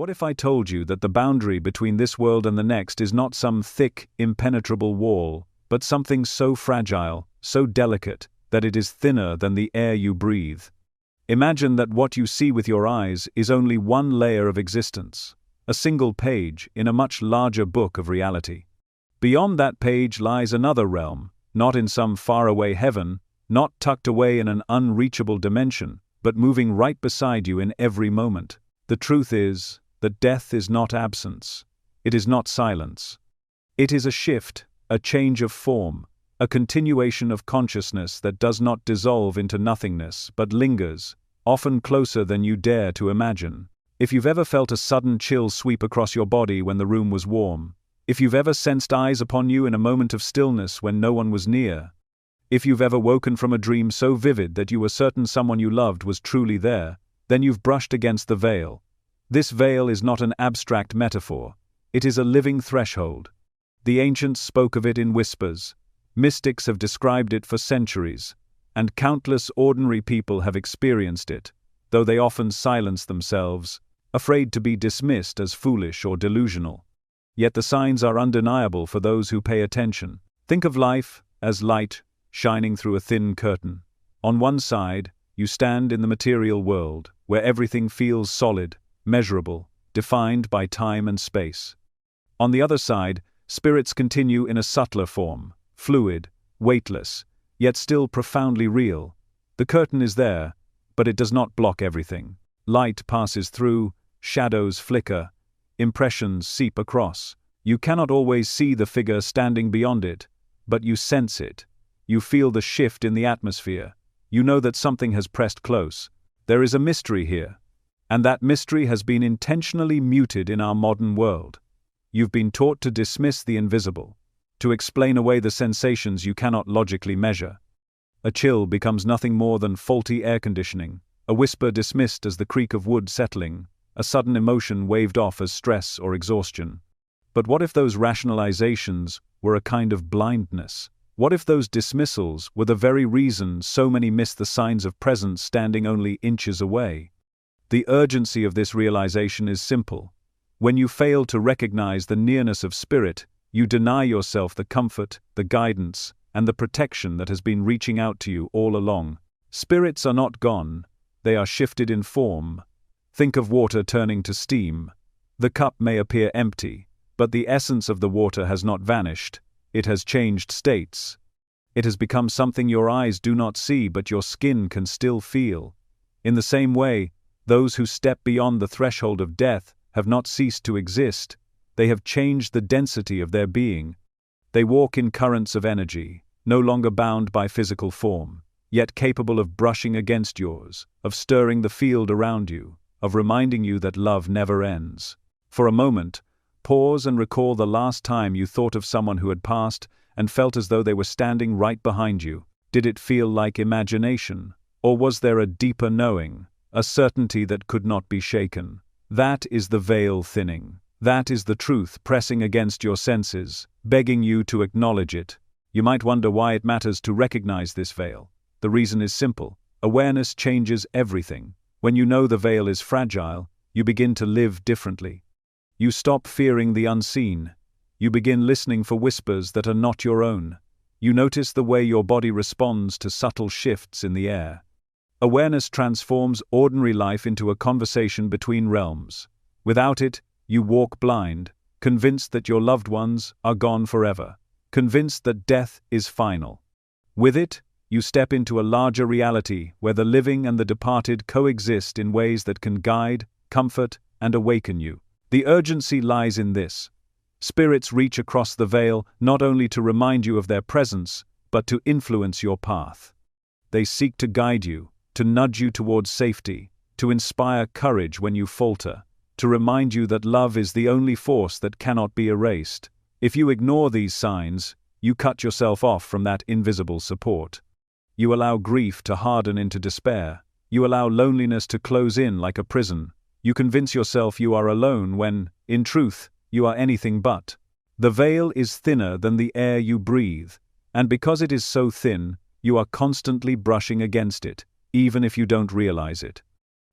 What if I told you that the boundary between this world and the next is not some thick, impenetrable wall, but something so fragile, so delicate, that it is thinner than the air you breathe? Imagine that what you see with your eyes is only one layer of existence, a single page in a much larger book of reality. Beyond that page lies another realm, not in some faraway heaven, not tucked away in an unreachable dimension, but moving right beside you in every moment. The truth is that death is not absence. It is not silence. It is a shift, a change of form, a continuation of consciousness that does not dissolve into nothingness but lingers, often closer than you dare to imagine. If you've ever felt a sudden chill sweep across your body when the room was warm, if you've ever sensed eyes upon you in a moment of stillness when no one was near, if you've ever woken from a dream so vivid that you were certain someone you loved was truly there, then you've brushed against the veil. This veil is not an abstract metaphor. It is a living threshold. The ancients spoke of it in whispers. Mystics have described it for centuries, and countless ordinary people have experienced it, though they often silence themselves, afraid to be dismissed as foolish or delusional. Yet the signs are undeniable for those who pay attention. Think of life as light shining through a thin curtain. On one side, you stand in the material world, where everything feels solid, measurable, defined by time and space. On the other side, spirits continue in a subtler form, fluid, weightless, yet still profoundly real. The curtain is there, but it does not block everything. Light passes through, shadows flicker, impressions seep across. You cannot always see the figure standing beyond it, but you sense it. You feel the shift in the atmosphere. You know that something has pressed close. There is a mystery here, and that mystery has been intentionally muted in our modern world. You've been taught to dismiss the invisible, to explain away the sensations you cannot logically measure. A chill becomes nothing more than faulty air conditioning, a whisper dismissed as the creak of wood settling, a sudden emotion waved off as stress or exhaustion. But what if those rationalizations were a kind of blindness? What if those dismissals were the very reason so many miss the signs of presence standing only inches away? The urgency of this realization is simple. When you fail to recognize the nearness of spirit, you deny yourself the comfort, the guidance, and the protection that has been reaching out to you all along. Spirits are not gone, they are shifted in form. Think of water turning to steam. The cup may appear empty, but the essence of the water has not vanished. It has changed states. It has become something your eyes do not see but your skin can still feel. In the same way, those who step beyond the threshold of death have not ceased to exist. They have changed the density of their being. They walk in currents of energy, no longer bound by physical form, yet capable of brushing against yours, of stirring the field around you, of reminding you that love never ends. For a moment, pause and recall the last time you thought of someone who had passed and felt as though they were standing right behind you. Did it feel like imagination? Or was there a deeper knowing, a certainty that could not be shaken? That is the veil thinning. That is the truth pressing against your senses, begging you to acknowledge it. You might wonder why it matters to recognize this veil. The reason is simple. Awareness changes everything. When you know the veil is fragile, you begin to live differently. You stop fearing the unseen. You begin listening for whispers that are not your own. You notice the way your body responds to subtle shifts in the air. Awareness transforms ordinary life into a conversation between realms. Without it, you walk blind, convinced that your loved ones are gone forever, convinced that death is final. With it, you step into a larger reality where the living and the departed coexist in ways that can guide, comfort, and awaken you. The urgency lies in this. Spirits reach across the veil not only to remind you of their presence, but to influence your path. They seek to guide you, to nudge you towards safety, to inspire courage when you falter, to remind you that love is the only force that cannot be erased. If you ignore these signs, you cut yourself off from that invisible support. You allow grief to harden into despair. You allow loneliness to close in like a prison. You convince yourself you are alone when, in truth, you are anything but. The veil is thinner than the air you breathe, and because it is so thin, you are constantly brushing against it, even if you don't realize it.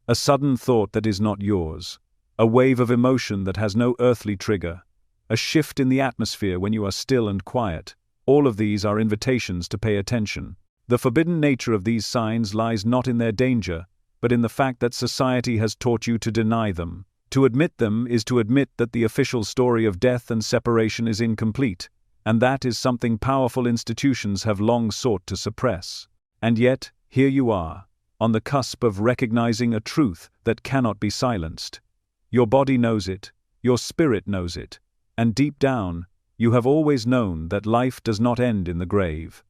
A sudden thought that is not yours. a wave of emotion that has no earthly trigger, a shift in the atmosphere when you are still and quiet. All of these are invitations to pay attention. The forbidden nature of these signs lies not in their danger, but in the fact that society has taught you to deny them. To admit them is to admit that the official story of death and separation is incomplete, and that is something powerful institutions have long sought to suppress. And yet, here you are, on the cusp of recognizing a truth that cannot be silenced. Your body knows it, your spirit knows it, and deep down, you have always known that life does not end in the grave.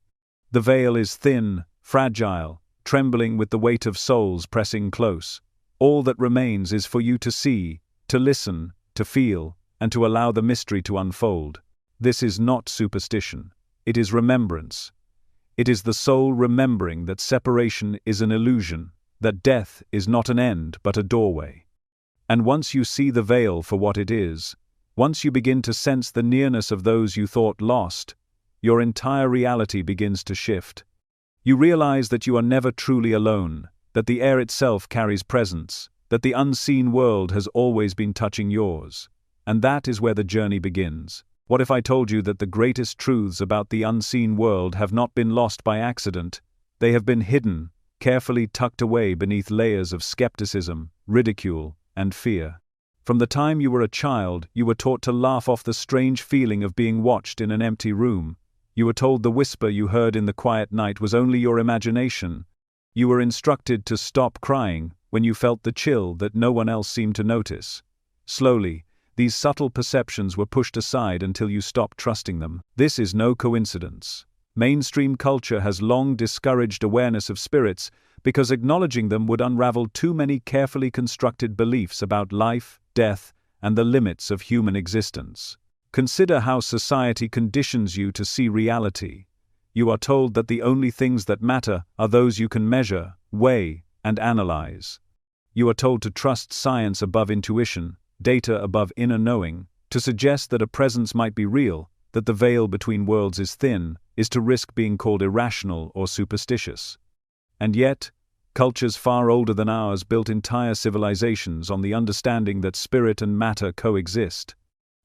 The veil is thin, fragile, trembling with the weight of souls pressing close. All that remains is for you to see, to listen, to feel, and to allow the mystery to unfold. This is not superstition. It is remembrance. It is the soul remembering that separation is an illusion, that death is not an end but a doorway. And once you see the veil for what it is, once you begin to sense the nearness of those you thought lost, your entire reality begins to shift. You realize that you are never truly alone, that the air itself carries presence, that the unseen world has always been touching yours. And that is where the journey begins. What if I told you that the greatest truths about the unseen world have not been lost by accident? They have been hidden, carefully tucked away beneath layers of skepticism, ridicule, and fear. From the time you were a child, you were taught to laugh off the strange feeling of being watched in an empty room. You were told the whisper you heard in the quiet night was only your imagination. You were instructed to stop crying when you felt the chill that no one else seemed to notice. Slowly, these subtle perceptions were pushed aside until you stopped trusting them. This is no coincidence. Mainstream culture has long discouraged awareness of spirits because acknowledging them would unravel too many carefully constructed beliefs about life, death, and the limits of human existence. Consider how society conditions you to see reality. You are told that the only things that matter are those you can measure, weigh, and analyze. You are told to trust science above intuition, data above inner knowing. To suggest that a presence might be real, that the veil between worlds is thin, is to risk being called irrational or superstitious. And yet, cultures far older than ours built entire civilizations on the understanding that spirit and matter coexist.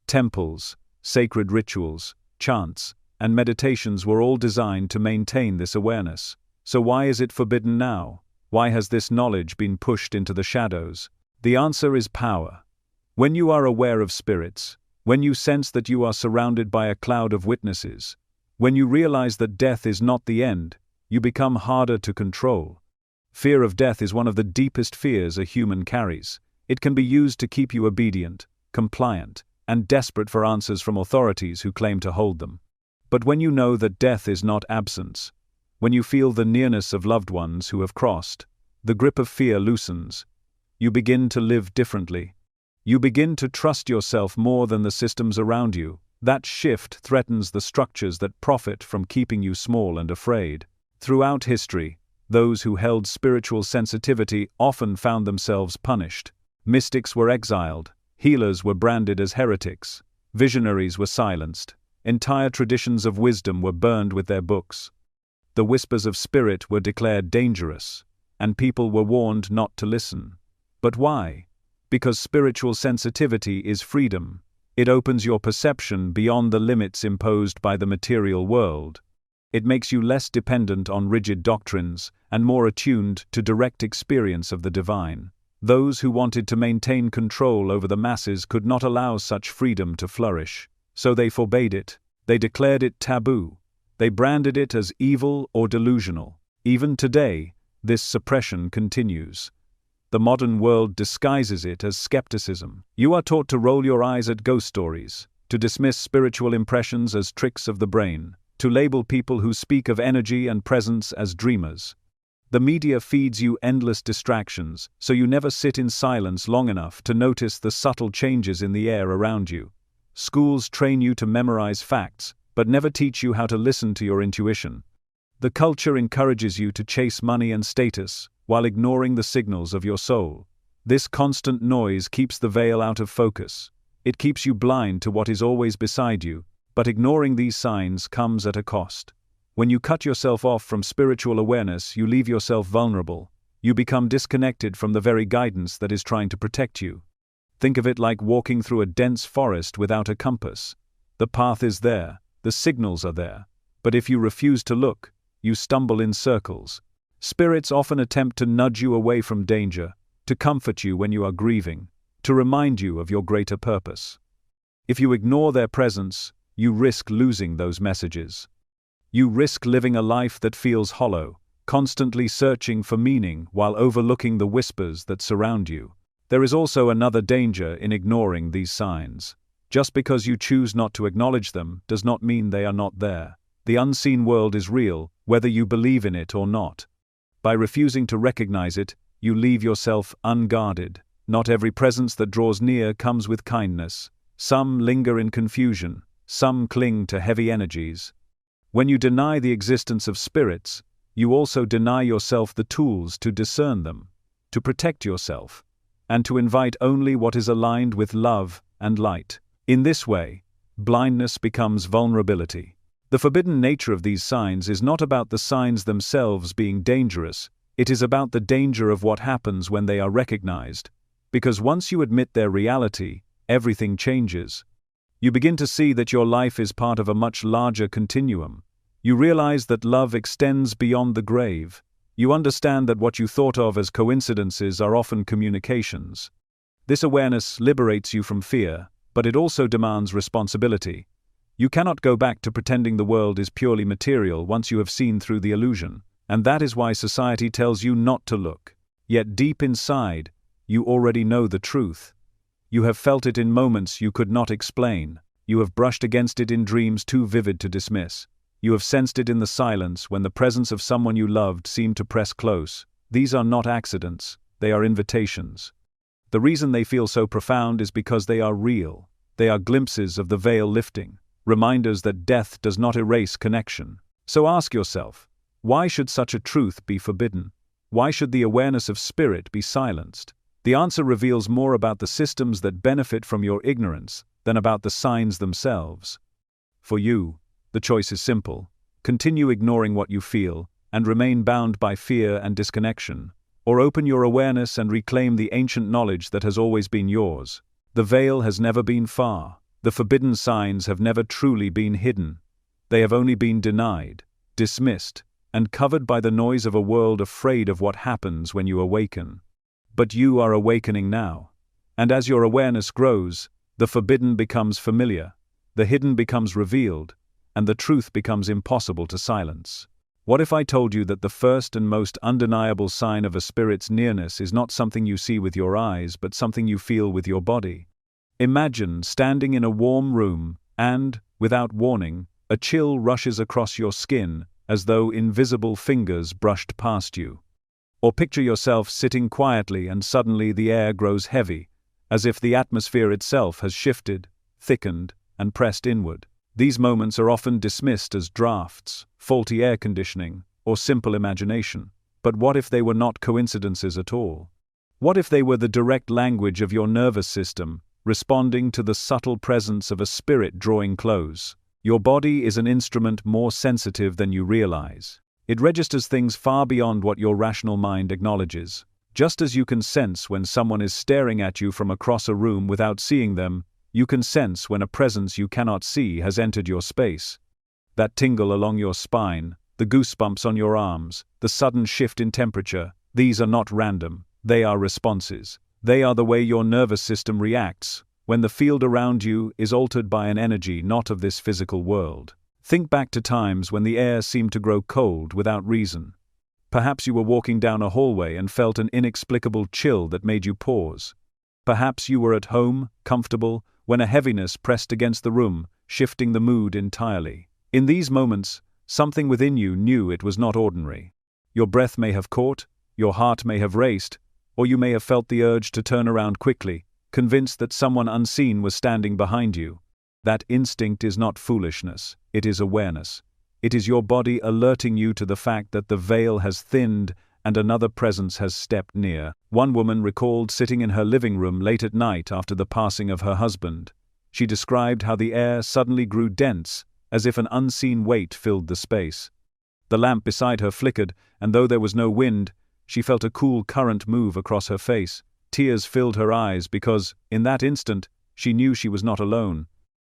Temples, sacred rituals, chants, and meditations were all designed to maintain this awareness. So why is it forbidden now? Why has this knowledge been pushed into the shadows? The answer is power. When you are aware of spirits, when you sense that you are surrounded by a cloud of witnesses, when you realize that death is not the end, you become harder to control. Fear of death is one of the deepest fears a human carries. It can be used to keep you obedient, compliant, and desperate for answers from authorities who claim to hold them. But when you know that death is not absence, when you feel the nearness of loved ones who have crossed, the grip of fear loosens. You begin to live differently. You begin to trust yourself more than the systems around you. That shift threatens the structures that profit from keeping you small and afraid. Throughout history, those who held spiritual sensitivity often found themselves punished. Mystics were exiled, healers were branded as heretics, visionaries were silenced, entire traditions of wisdom were burned with their books. The whispers of spirit were declared dangerous, and people were warned not to listen. But why? Because spiritual sensitivity is freedom. It opens your perception beyond the limits imposed by the material world. It makes you less dependent on rigid doctrines and more attuned to direct experience of the divine. Those who wanted to maintain control over the masses could not allow such freedom to flourish, so they forbade it. They declared it taboo. They branded it as evil or delusional. Even today, this suppression continues. The modern world disguises it as skepticism. You are taught to roll your eyes at ghost stories, to dismiss spiritual impressions as tricks of the brain, to label people who speak of energy and presence as dreamers. The media feeds you endless distractions, so you never sit in silence long enough to notice the subtle changes in the air around you. Schools train you to memorize facts, but never teach you how to listen to your intuition. The culture encourages you to chase money and status, while ignoring the signals of your soul. This constant noise keeps the veil out of focus. It keeps you blind to what is always beside you, but ignoring these signs comes at a cost. When you cut yourself off from spiritual awareness, you leave yourself vulnerable. You become disconnected from the very guidance that is trying to protect you. Think of it like walking through a dense forest without a compass. The path is there, the signals are there, but if you refuse to look, you stumble in circles. Spirits often attempt to nudge you away from danger, to comfort you when you are grieving, to remind you of your greater purpose. If you ignore their presence, you risk losing those messages. You risk living a life that feels hollow, constantly searching for meaning while overlooking the whispers that surround you. There is also another danger in ignoring these signs. Just because you choose not to acknowledge them does not mean they are not there. The unseen world is real, whether you believe in it or not. By refusing to recognize it, you leave yourself unguarded. Not every presence that draws near comes with kindness. Some linger in confusion, some cling to heavy energies. When you deny the existence of spirits, you also deny yourself the tools to discern them, to protect yourself, and to invite only what is aligned with love and light. In this way, blindness becomes vulnerability. The forbidden nature of these signs is not about the signs themselves being dangerous, it is about the danger of what happens when they are recognized. Because once you admit their reality, everything changes. You begin to see that your life is part of a much larger continuum. You realize that love extends beyond the grave. You understand that what you thought of as coincidences are often communications. This awareness liberates you from fear, but it also demands responsibility. You cannot go back to pretending the world is purely material once you have seen through the illusion, and that is why society tells you not to look. Yet deep inside, you already know the truth. You have felt it in moments you could not explain. You have brushed against it in dreams too vivid to dismiss. You have sensed it in the silence when the presence of someone you loved seemed to press close. These are not accidents, they are invitations. The reason they feel so profound is because they are real. They are glimpses of the veil lifting, reminders that death does not erase connection. So ask yourself, why should such a truth be forbidden? Why should the awareness of spirit be silenced? The answer reveals more about the systems that benefit from your ignorance than about the signs themselves. For you, the choice is simple. Continue ignoring what you feel, and remain bound by fear and disconnection, or open your awareness and reclaim the ancient knowledge that has always been yours. The veil has never been far. The forbidden signs have never truly been hidden. They have only been denied, dismissed, and covered by the noise of a world afraid of what happens when you awaken. But you are awakening now. And as your awareness grows, the forbidden becomes familiar, the hidden becomes revealed, and the truth becomes impossible to silence. What if I told you that the first and most undeniable sign of a spirit's nearness is not something you see with your eyes, but something you feel with your body? Imagine standing in a warm room, and, without warning, a chill rushes across your skin, as though invisible fingers brushed past you. Or picture yourself sitting quietly and suddenly the air grows heavy, as if the atmosphere itself has shifted, thickened, and pressed inward. These moments are often dismissed as drafts, faulty air conditioning, or simple imagination. But what if they were not coincidences at all? What if they were the direct language of your nervous system, responding to the subtle presence of a spirit drawing close? Your body is an instrument more sensitive than you realize. It registers things far beyond what your rational mind acknowledges. Just as you can sense when someone is staring at you from across a room without seeing them, you can sense when a presence you cannot see has entered your space. That tingle along your spine, the goosebumps on your arms, the sudden shift in temperature, these are not random, they are responses. They are the way your nervous system reacts when the field around you is altered by an energy not of this physical world. Think back to times when the air seemed to grow cold without reason. Perhaps you were walking down a hallway and felt an inexplicable chill that made you pause. Perhaps you were at home, comfortable, when a heaviness pressed against the room, shifting the mood entirely. In these moments, something within you knew it was not ordinary. Your breath may have caught, your heart may have raced, or you may have felt the urge to turn around quickly, convinced that someone unseen was standing behind you. That instinct is not foolishness, it is awareness. It is your body alerting you to the fact that the veil has thinned and another presence has stepped near. One woman recalled sitting in her living room late at night after the passing of her husband. She described how the air suddenly grew dense, as if an unseen weight filled the space. The lamp beside her flickered, and though there was no wind, she felt a cool current move across her face, tears filled her eyes because, in that instant, she knew she was not alone.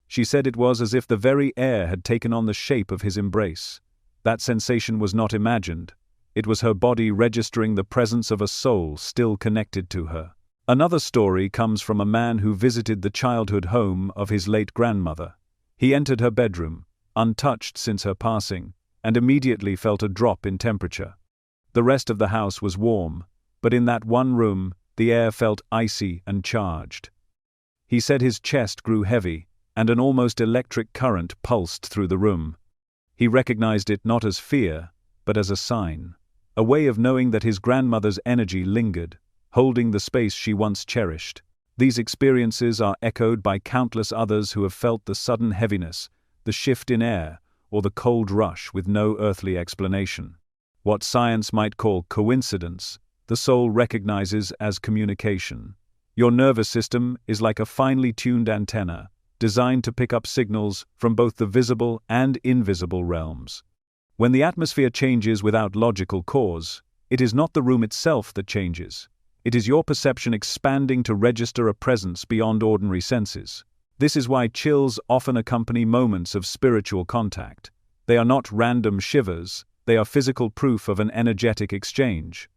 She said it was as if the very air had taken on the shape of his embrace. That sensation was not imagined. It was her body registering the presence of a soul still connected to her. Another story comes from a man who visited the childhood home of his late grandmother. He entered her bedroom, untouched since her passing, and immediately felt a drop in temperature. The rest of the house was warm, but in that one room, the air felt icy and charged. He said his chest grew heavy, and an almost electric current pulsed through the room. He recognized it not as fear, but as a sign, a way of knowing that his grandmother's energy lingered, holding the space she once cherished. These experiences are echoed by countless others who have felt the sudden heaviness, the shift in air, or the cold rush with no earthly explanation. What science might call coincidence, the soul recognizes as communication. Your nervous system is like a finely tuned antenna, designed to pick up signals from both the visible and invisible realms. When the atmosphere changes without logical cause, it is not the room itself that changes. It is your perception expanding to register a presence beyond ordinary senses. This is why chills often accompany moments of spiritual contact. They are not random shivers, they are physical proof of an energetic exchange.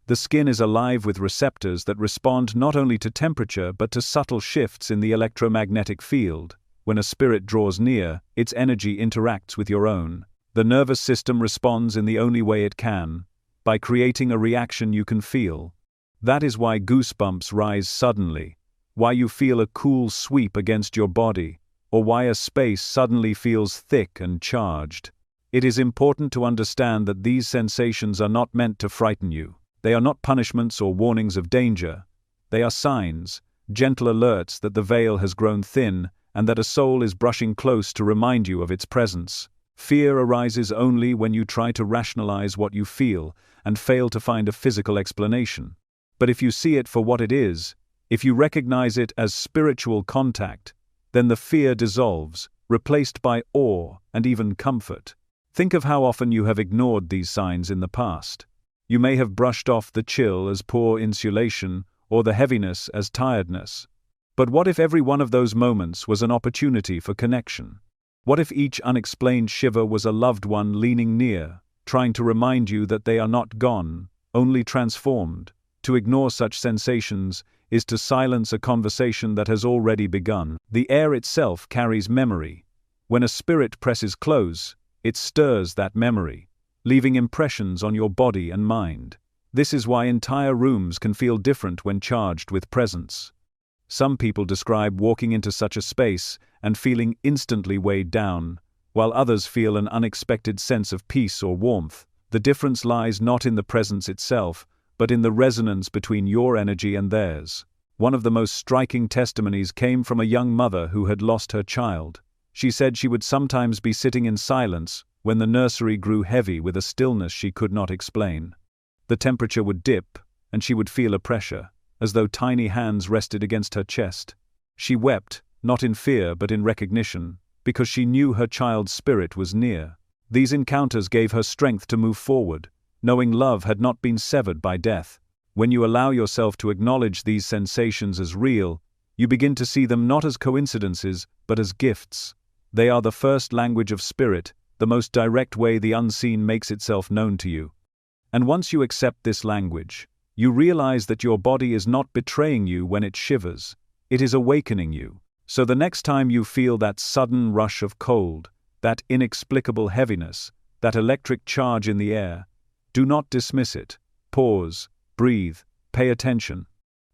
The skin is alive with receptors that respond not only to temperature but to subtle shifts in the electromagnetic field. When a spirit draws near, its energy interacts with your own. The nervous system responds in the only way it can, by creating a reaction you can feel. That is why goosebumps rise suddenly, why you feel a cool sweep against your body, or why a space suddenly feels thick and charged. It is important to understand that these sensations are not meant to frighten you. They are not punishments or warnings of danger. They are signs, gentle alerts that the veil has grown thin and that a soul is brushing close to remind you of its presence. Fear arises only when you try to rationalize what you feel and fail to find a physical explanation. But if you see it for what it is, if you recognize it as spiritual contact, then the fear dissolves, replaced by awe and even comfort. Think of how often you have ignored these signs in the past. You may have brushed off the chill as poor insulation or the heaviness as tiredness. But what if every one of those moments was an opportunity for connection? What if each unexplained shiver was a loved one leaning near, trying to remind you that they are not gone, only transformed? To ignore such sensations is to silence a conversation that has already begun. The air itself carries memory. When a spirit presses close, it stirs that memory, leaving impressions on your body and mind. This is why entire rooms can feel different when charged with presence. Some people describe walking into such a space and feeling instantly weighed down, while others feel an unexpected sense of peace or warmth. The difference lies not in the presence itself, but in the resonance between your energy and theirs. One of the most striking testimonies came from a young mother who had lost her child. She said she would sometimes be sitting in silence when the nursery grew heavy with a stillness she could not explain. The temperature would dip, and she would feel a pressure, as though tiny hands rested against her chest. She wept, not in fear but in recognition, because she knew her child's spirit was near. These encounters gave her strength to move forward, knowing love had not been severed by death. When you allow yourself to acknowledge these sensations as real, you begin to see them not as coincidences, but as gifts. They are the first language of spirit, the most direct way the unseen makes itself known to you. And once you accept this language, you realize that your body is not betraying you when it shivers, it is awakening you. So the next time you feel that sudden rush of cold, that inexplicable heaviness, that electric charge in the air, do not dismiss it. Pause, breathe, pay attention.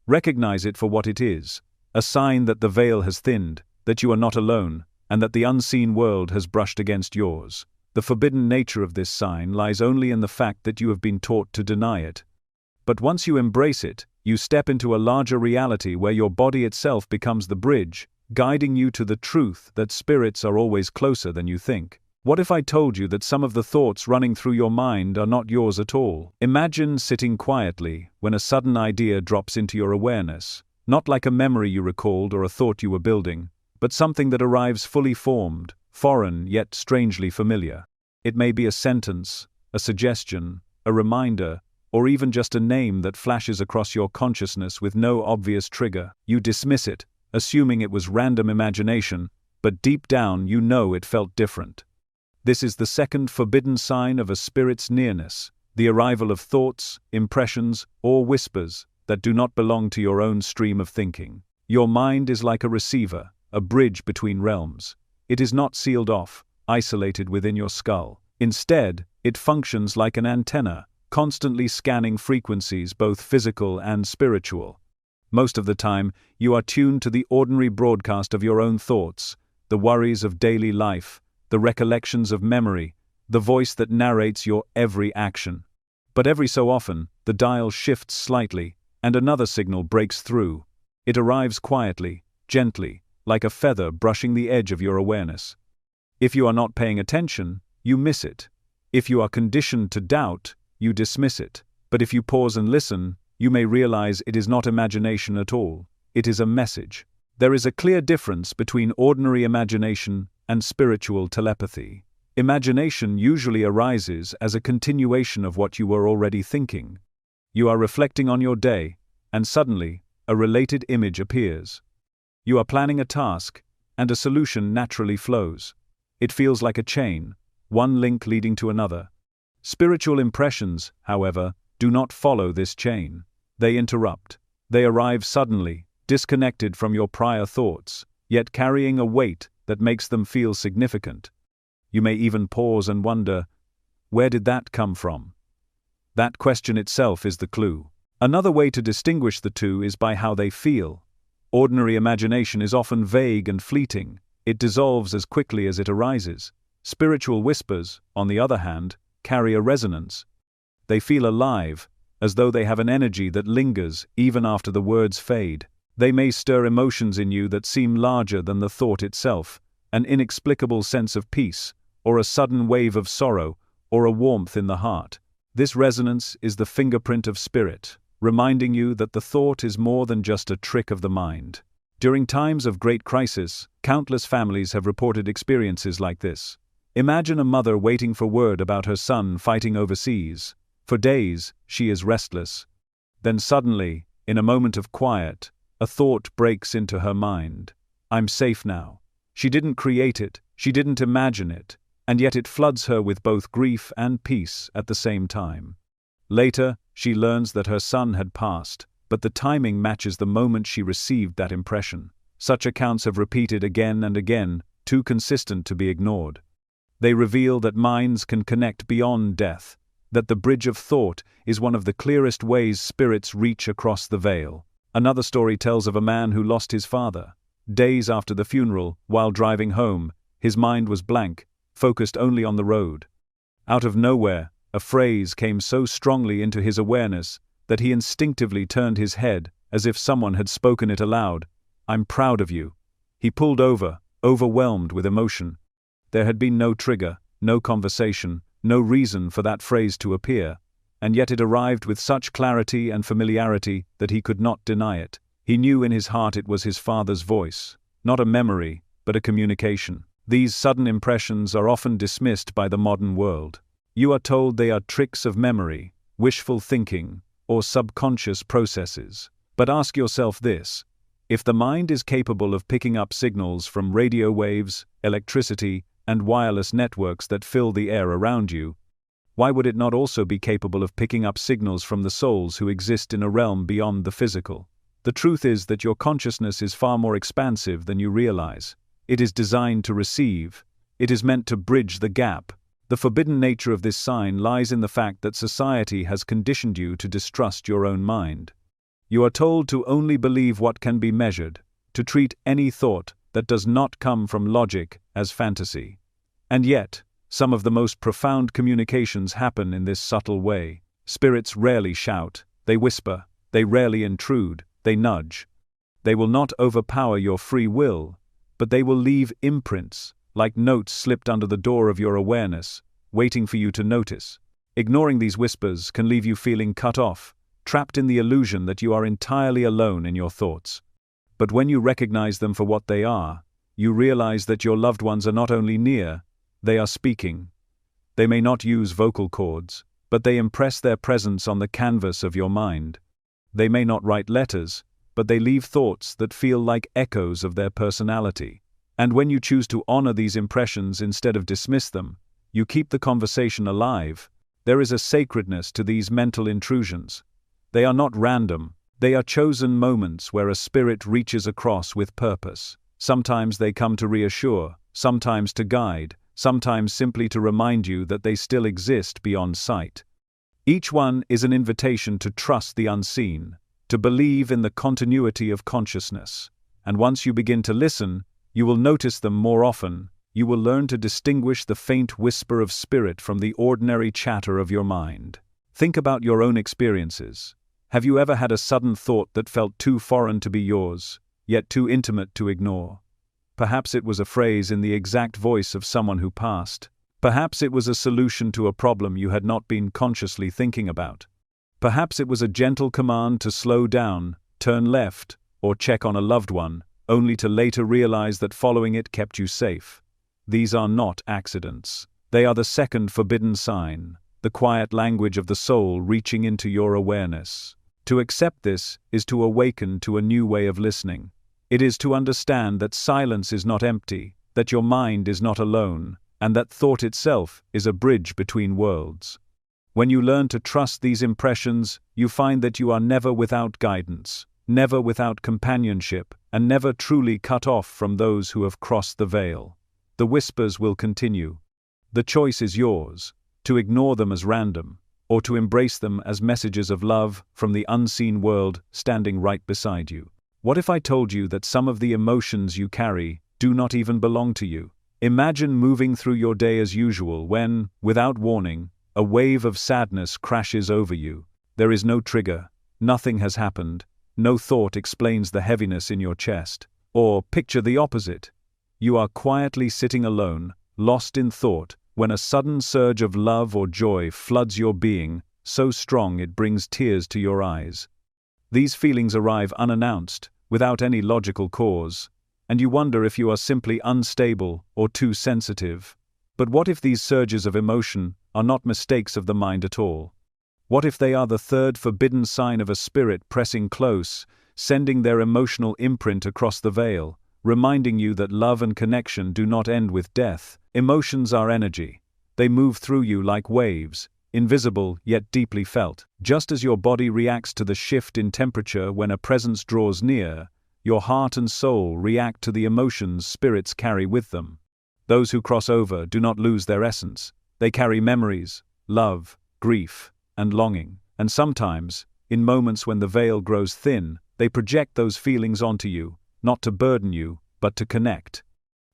Recognize it for what it is, a sign that the veil has thinned, that you are not alone, and that the unseen world has brushed against yours. The forbidden nature of this sign lies only in the fact that you have been taught to deny it. But once you embrace it, you step into a larger reality where your body itself becomes the bridge, guiding you to the truth that spirits are always closer than you think. What if I told you that some of the thoughts running through your mind are not yours at all? Imagine sitting quietly when a sudden idea drops into your awareness, not like a memory you recalled or a thought you were building, but something that arrives fully formed, foreign yet strangely familiar. It may be a sentence, a suggestion, a reminder, or even just a name that flashes across your consciousness with no obvious trigger. You dismiss it, assuming it was random imagination, but deep down you know it felt different. This is the second forbidden sign of a spirit's nearness, the arrival of thoughts, impressions, or whispers that do not belong to your own stream of thinking. Your mind is like a receiver, a bridge between realms. It is not sealed off, isolated within your skull. Instead, it functions like an antenna, constantly scanning frequencies both physical and spiritual. Most of the time, you are tuned to the ordinary broadcast of your own thoughts, the worries of daily life, the recollections of memory, the voice that narrates your every action. But every so often, the dial shifts slightly, and another signal breaks through. It arrives quietly, gently, like a feather brushing the edge of your awareness. If you are not paying attention, you miss it. If you are conditioned to doubt, you dismiss it. But if you pause and listen, you may realize it is not imagination at all. It is a message. There is a clear difference between ordinary imagination and spiritual telepathy. Imagination usually arises as a continuation of what you were already thinking. You are reflecting on your day, and suddenly, a related image appears. You are planning a task, and a solution naturally flows. It feels like a chain, one link leading to another. Spiritual impressions, however, do not follow this chain. They interrupt. They arrive suddenly, disconnected from your prior thoughts, yet carrying a weight that makes them feel significant. You may even pause and wonder, where did that come from? That question itself is the clue. Another way to distinguish the two is by how they feel. Ordinary imagination is often vague and fleeting. It dissolves as quickly as it arises. Spiritual whispers, on the other hand, carry a resonance. They feel alive, as though they have an energy that lingers even after the words fade. They may stir emotions in you that seem larger than the thought itself, an inexplicable sense of peace, or a sudden wave of sorrow, or a warmth in the heart. This resonance is the fingerprint of spirit, reminding you that the thought is more than just a trick of the mind. During times of great crisis, countless families have reported experiences like this. Imagine a mother waiting for word about her son fighting overseas. For days, she is restless. Then suddenly, in a moment of quiet, a thought breaks into her mind. I'm safe now. She didn't create it, she didn't imagine it, and yet it floods her with both grief and peace at the same time. Later, she learns that her son had passed, but the timing matches the moment she received that impression. Such accounts have repeated again and again, too consistent to be ignored. They reveal that minds can connect beyond death, that the bridge of thought is one of the clearest ways spirits reach across the veil. Another story tells of a man who lost his father. Days after the funeral, while driving home, his mind was blank, focused only on the road. Out of nowhere, a phrase came so strongly into his awareness that he instinctively turned his head as if someone had spoken it aloud. I'm proud of you. He pulled over, overwhelmed with emotion. There had been no trigger, no conversation, no reason for that phrase to appear, and yet it arrived with such clarity and familiarity that he could not deny it. He knew in his heart it was his father's voice, not a memory, but a communication. These sudden impressions are often dismissed by the modern world. You are told they are tricks of memory, wishful thinking, or subconscious processes. But ask yourself this: if the mind is capable of picking up signals from radio waves, electricity, and wireless networks that fill the air around you, why would it not also be capable of picking up signals from the souls who exist in a realm beyond the physical? The truth is that your consciousness is far more expansive than you realize. It is designed to receive. It is meant to bridge the gap. The forbidden nature of this sign lies in the fact that society has conditioned you to distrust your own mind. You are told to only believe what can be measured, to treat any thought that does not come from logic as fantasy. And yet, some of the most profound communications happen in this subtle way. Spirits rarely shout, they whisper, they rarely intrude, they nudge. They will not overpower your free will, but they will leave imprints, like notes slipped under the door of your awareness, waiting for you to notice. Ignoring these whispers can leave you feeling cut off, trapped in the illusion that you are entirely alone in your thoughts. But when you recognize them for what they are, you realize that your loved ones are not only near, they are speaking. They may not use vocal cords, but they impress their presence on the canvas of your mind. They may not write letters, but they leave thoughts that feel like echoes of their personality. And when you choose to honor these impressions instead of dismiss them, you keep the conversation alive. There is a sacredness to these mental intrusions. They are not random, they are chosen moments where a spirit reaches across with purpose. Sometimes they come to reassure, sometimes to guide, sometimes simply to remind you that they still exist beyond sight. Each one is an invitation to trust the unseen, to believe in the continuity of consciousness. And once you begin to listen, you will notice them more often. You will learn to distinguish the faint whisper of spirit from the ordinary chatter of your mind. Think about your own experiences. Have you ever had a sudden thought that felt too foreign to be yours, yet too intimate to ignore? Perhaps it was a phrase in the exact voice of someone who passed. Perhaps it was a solution to a problem you had not been consciously thinking about. Perhaps it was a gentle command to slow down, turn left, or check on a loved one, only to later realize that following it kept you safe. These are not accidents. They are the second forbidden sign, the quiet language of the soul reaching into your awareness. To accept this is to awaken to a new way of listening. It is to understand that silence is not empty, that your mind is not alone, and that thought itself is a bridge between worlds. When you learn to trust these impressions, you find that you are never without guidance, never without companionship, and never truly cut off from those who have crossed the veil. The whispers will continue. The choice is yours, to ignore them as random, or to embrace them as messages of love from the unseen world standing right beside you. What if I told you that some of the emotions you carry do not even belong to you? Imagine moving through your day as usual when, without warning, a wave of sadness crashes over you. There is no trigger, nothing has happened, no thought explains the heaviness in your chest. Or picture the opposite. You are quietly sitting alone, lost in thought, when a sudden surge of love or joy floods your being, so strong it brings tears to your eyes. These feelings arrive unannounced, without any logical cause, and you wonder if you are simply unstable or too sensitive. But what if these surges of emotion are not mistakes of the mind at all? What if they are the third forbidden sign of a spirit pressing close, sending their emotional imprint across the veil, reminding you that love and connection do not end with death? Emotions are energy. They move through you like waves, invisible yet deeply felt. Just as your body reacts to the shift in temperature when a presence draws near, your heart and soul react to the emotions spirits carry with them. Those who cross over do not lose their essence. They carry memories, love, grief, and longing. And sometimes, in moments when the veil grows thin, they project those feelings onto you, not to burden you, but to connect.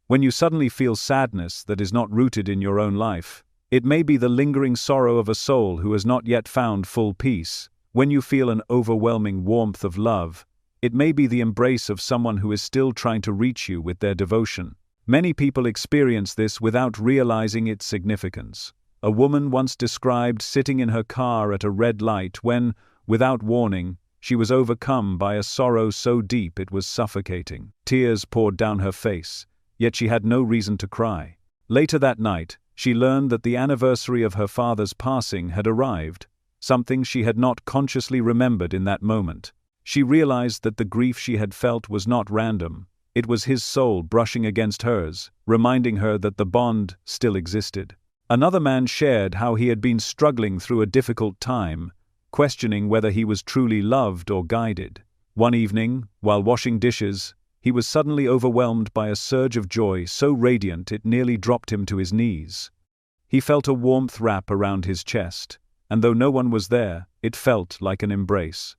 When you suddenly feel sadness that is not rooted in your own life, it may be the lingering sorrow of a soul who has not yet found full peace. When you feel an overwhelming warmth of love, it may be the embrace of someone who is still trying to reach you with their devotion. Many people experience this without realizing its significance. A woman once described sitting in her car at a red light when, without warning, she was overcome by a sorrow so deep it was suffocating. Tears poured down her face, yet she had no reason to cry. Later that night, she learned that the anniversary of her father's passing had arrived, something she had not consciously remembered in that moment. She realized that the grief she had felt was not random. It was his soul brushing against hers, reminding her that the bond still existed. Another man shared how he had been struggling through a difficult time, questioning whether he was truly loved or guided. One evening, while washing dishes, he was suddenly overwhelmed by a surge of joy so radiant it nearly dropped him to his knees. He felt a warmth wrap around his chest, and though no one was there, it felt like an embrace.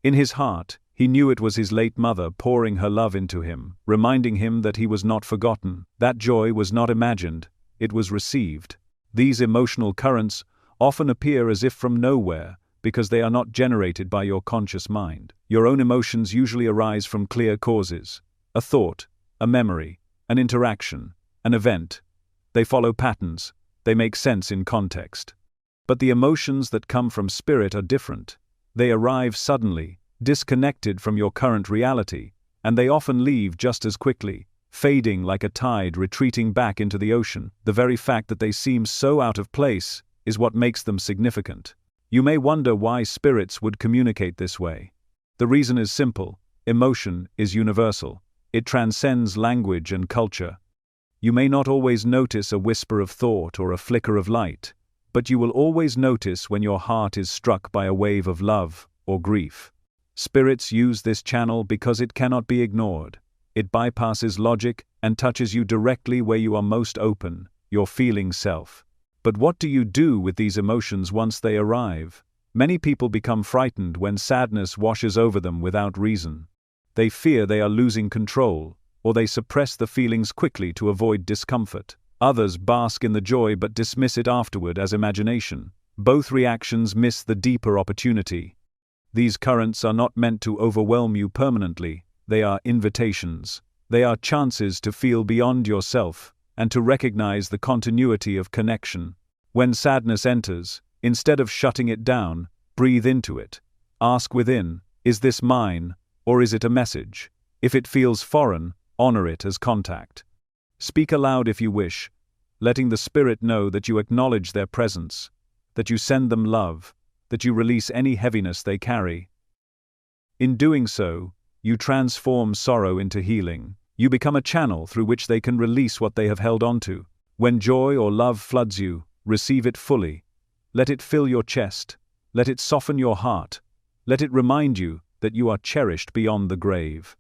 In his heart, he knew it was his late mother pouring her love into him, reminding him that he was not forgotten. That joy was not imagined, it was received. These emotional currents often appear as if from nowhere, because they are not generated by your conscious mind. Your own emotions usually arise from clear causes: a thought, a memory, an interaction, an event. They follow patterns, they make sense in context. But the emotions that come from spirit are different. They arrive suddenly, disconnected from your current reality, and they often leave just as quickly, fading like a tide retreating back into the ocean. The very fact that they seem so out of place is what makes them significant. You may wonder why spirits would communicate this way. The reason is simple: emotion is universal. It transcends language and culture. You may not always notice a whisper of thought or a flicker of light, but you will always notice when your heart is struck by a wave of love or grief. Spirits use this channel because it cannot be ignored. It bypasses logic and touches you directly where you are most open, your feeling self. But what do you do with these emotions once they arrive? Many people become frightened when sadness washes over them without reason. They fear they are losing control, or they suppress the feelings quickly to avoid discomfort. Others bask in the joy but dismiss it afterward as imagination. Both reactions miss the deeper opportunity. These currents are not meant to overwhelm you permanently. They are invitations. They are chances to feel beyond yourself and to recognize the continuity of connection. When sadness enters, instead of shutting it down, breathe into it. Ask within, is this mine, or is it a message? If it feels foreign, honor it as contact. Speak aloud if you wish, letting the spirit know that you acknowledge their presence, that you send them love, that you release any heaviness they carry. In doing so, you transform sorrow into healing. You become a channel through which they can release what they have held onto. When joy or love floods you, receive it fully. Let it fill your chest. Let it soften your heart. Let it remind you that you are cherished beyond the grave.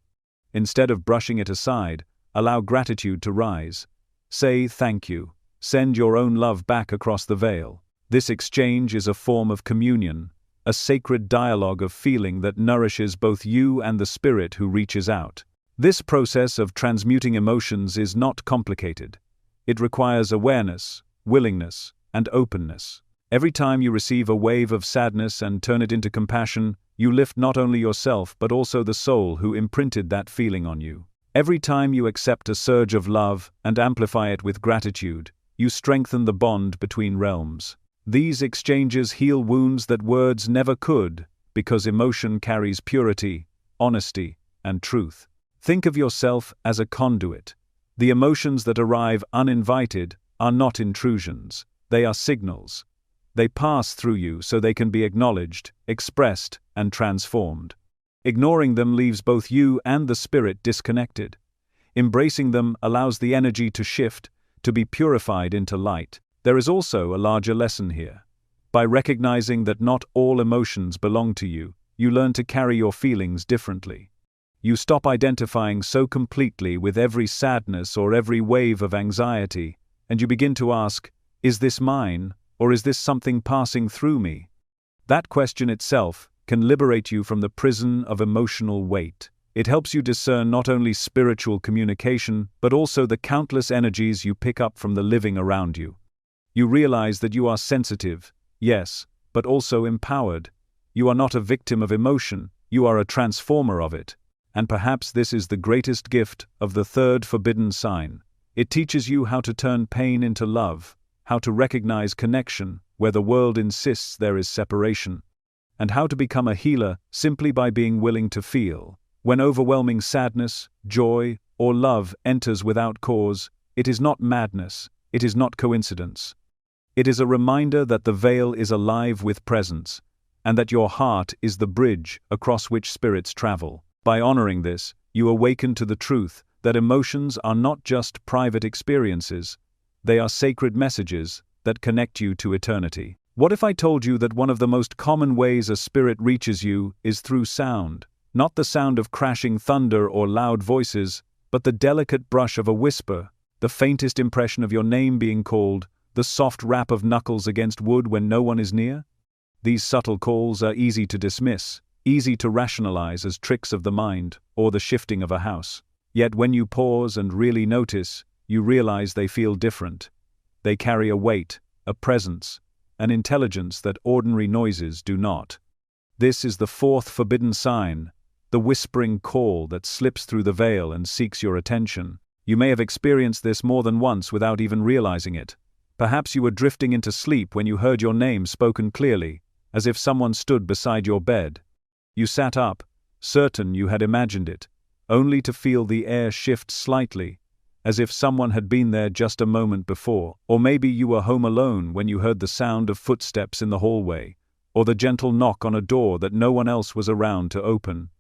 Instead of brushing it aside, allow gratitude to rise. Say thank you. Send your own love back across the veil. This exchange is a form of communion, a sacred dialogue of feeling that nourishes both you and the spirit who reaches out. This process of transmuting emotions is not complicated. It requires awareness, willingness, and openness. Every time you receive a wave of sadness and turn it into compassion, you lift not only yourself but also the soul who imprinted that feeling on you. Every time you accept a surge of love and amplify it with gratitude, you strengthen the bond between realms. These exchanges heal wounds that words never could, because emotion carries purity, honesty, and truth. Think of yourself as a conduit. The emotions that arrive uninvited are not intrusions, they are signals. They pass through you so they can be acknowledged, expressed, and transformed. Ignoring them leaves both you and the spirit disconnected. Embracing them allows the energy to shift, to be purified into light. There is also a larger lesson here. By recognizing that not all emotions belong to you, you learn to carry your feelings differently. You stop identifying so completely with every sadness or every wave of anxiety, and you begin to ask, is this mine, or is this something passing through me? That question itself can liberate you from the prison of emotional weight. It helps you discern not only spiritual communication, but also the countless energies you pick up from the living around you. You realize that you are sensitive, yes, but also empowered. You are not a victim of emotion, you are a transformer of it. And perhaps this is the greatest gift of the third forbidden sign. It teaches you how to turn pain into love, how to recognize connection where the world insists there is separation, and how to become a healer simply by being willing to feel. When overwhelming sadness, joy, or love enters without cause, it is not madness, it is not coincidence. It is a reminder that the veil is alive with presence, and that your heart is the bridge across which spirits travel. By honoring this, you awaken to the truth that emotions are not just private experiences, they are sacred messages that connect you to eternity. What if I told you that one of the most common ways a spirit reaches you is through sound? Not the sound of crashing thunder or loud voices, but the delicate brush of a whisper, the faintest impression of your name being called, the soft rap of knuckles against wood when no one is near? These subtle calls are easy to dismiss, easy to rationalize as tricks of the mind or the shifting of a house. Yet when you pause and really notice, you realize they feel different. They carry a weight, a presence, an intelligence that ordinary noises do not. This is the fourth forbidden sign, the whispering call that slips through the veil and seeks your attention. You may have experienced this more than once without even realizing it. Perhaps you were drifting into sleep when you heard your name spoken clearly, as if someone stood beside your bed. You sat up, certain you had imagined it, only to feel the air shift slightly, as if someone had been there just a moment before. Or maybe you were home alone when you heard the sound of footsteps in the hallway, or the gentle knock on a door that no one else was around to open.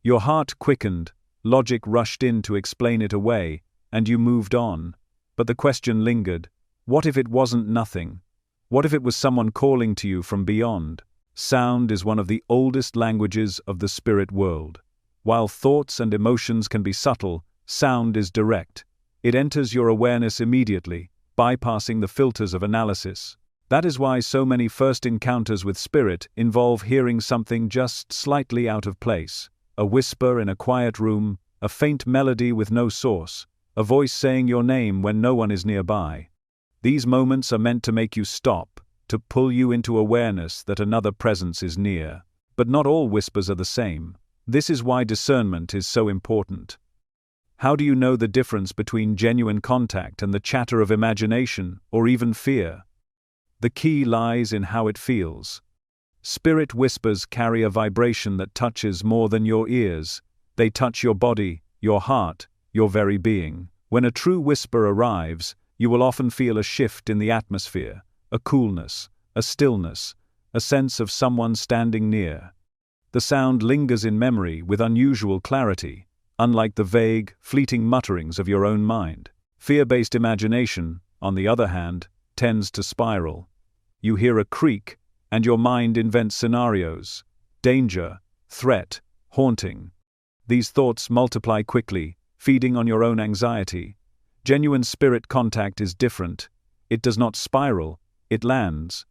Your heart quickened, logic rushed in to explain it away, and you moved on. But the question lingered: what if it wasn't nothing? What if it was someone calling to you from beyond? Sound is one of the oldest languages of the spirit world. While thoughts and emotions can be subtle, sound is direct. It enters your awareness immediately, bypassing the filters of analysis. That is why so many first encounters with spirit involve hearing something just slightly out of place. A whisper in a quiet room, a faint melody with no source, a voice saying your name when no one is nearby. These moments are meant to make you stop, to pull you into awareness that another presence is near. But not all whispers are the same. This is why discernment is so important. How do you know the difference between genuine contact and the chatter of imagination, or even fear? The key lies in how it feels. Spirit whispers carry a vibration that touches more than your ears. They touch your body, your heart, your very being. When a true whisper arrives, you will often feel a shift in the atmosphere, a coolness, a stillness, a sense of someone standing near. The sound lingers in memory with unusual clarity, unlike the vague, fleeting mutterings of your own mind. Fear-based imagination, on the other hand, tends to spiral. You hear a creak, and your mind invents scenarios: danger, threat, haunting. These thoughts multiply quickly, feeding on your own anxiety. Genuine spirit contact is different. It does not spiral, it lands.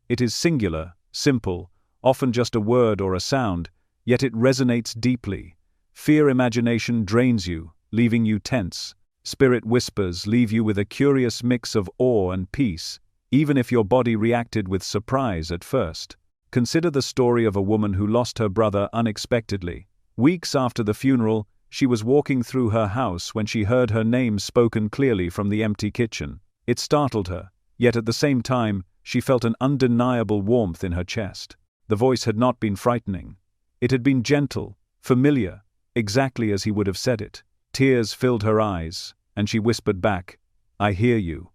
It is singular, simple, often just a word or a sound, yet it resonates deeply. Fear imagination drains you, leaving you tense. Spirit whispers leave you with a curious mix of awe and peace, even if your body reacted with surprise at first. Consider the story of a woman who lost her brother unexpectedly. Weeks after the funeral, she was walking through her house when she heard her name spoken clearly from the empty kitchen. It startled her, yet at the same time, she felt an undeniable warmth in her chest. The voice had not been frightening. It had been gentle, familiar, exactly as he would have said it. Tears filled her eyes, and she whispered back, "I hear you."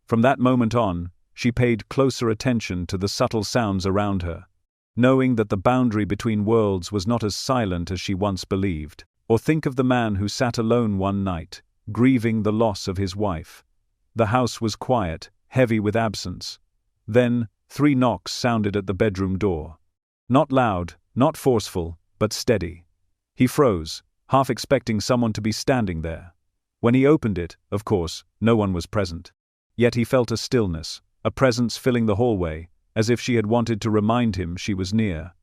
From that moment on, she paid closer attention to the subtle sounds around her, knowing that the boundary between worlds was not as silent as she once believed. Or think of the man who sat alone one night, grieving the loss of his wife. The house was quiet, heavy with absence. Then, 3 knocks sounded at the bedroom door. Not loud, not forceful, but steady. He froze, half expecting someone to be standing there. When he opened it, of course, no one was present. Yet he felt a stillness, a presence filling the hallway, as if she had wanted to remind him she was near.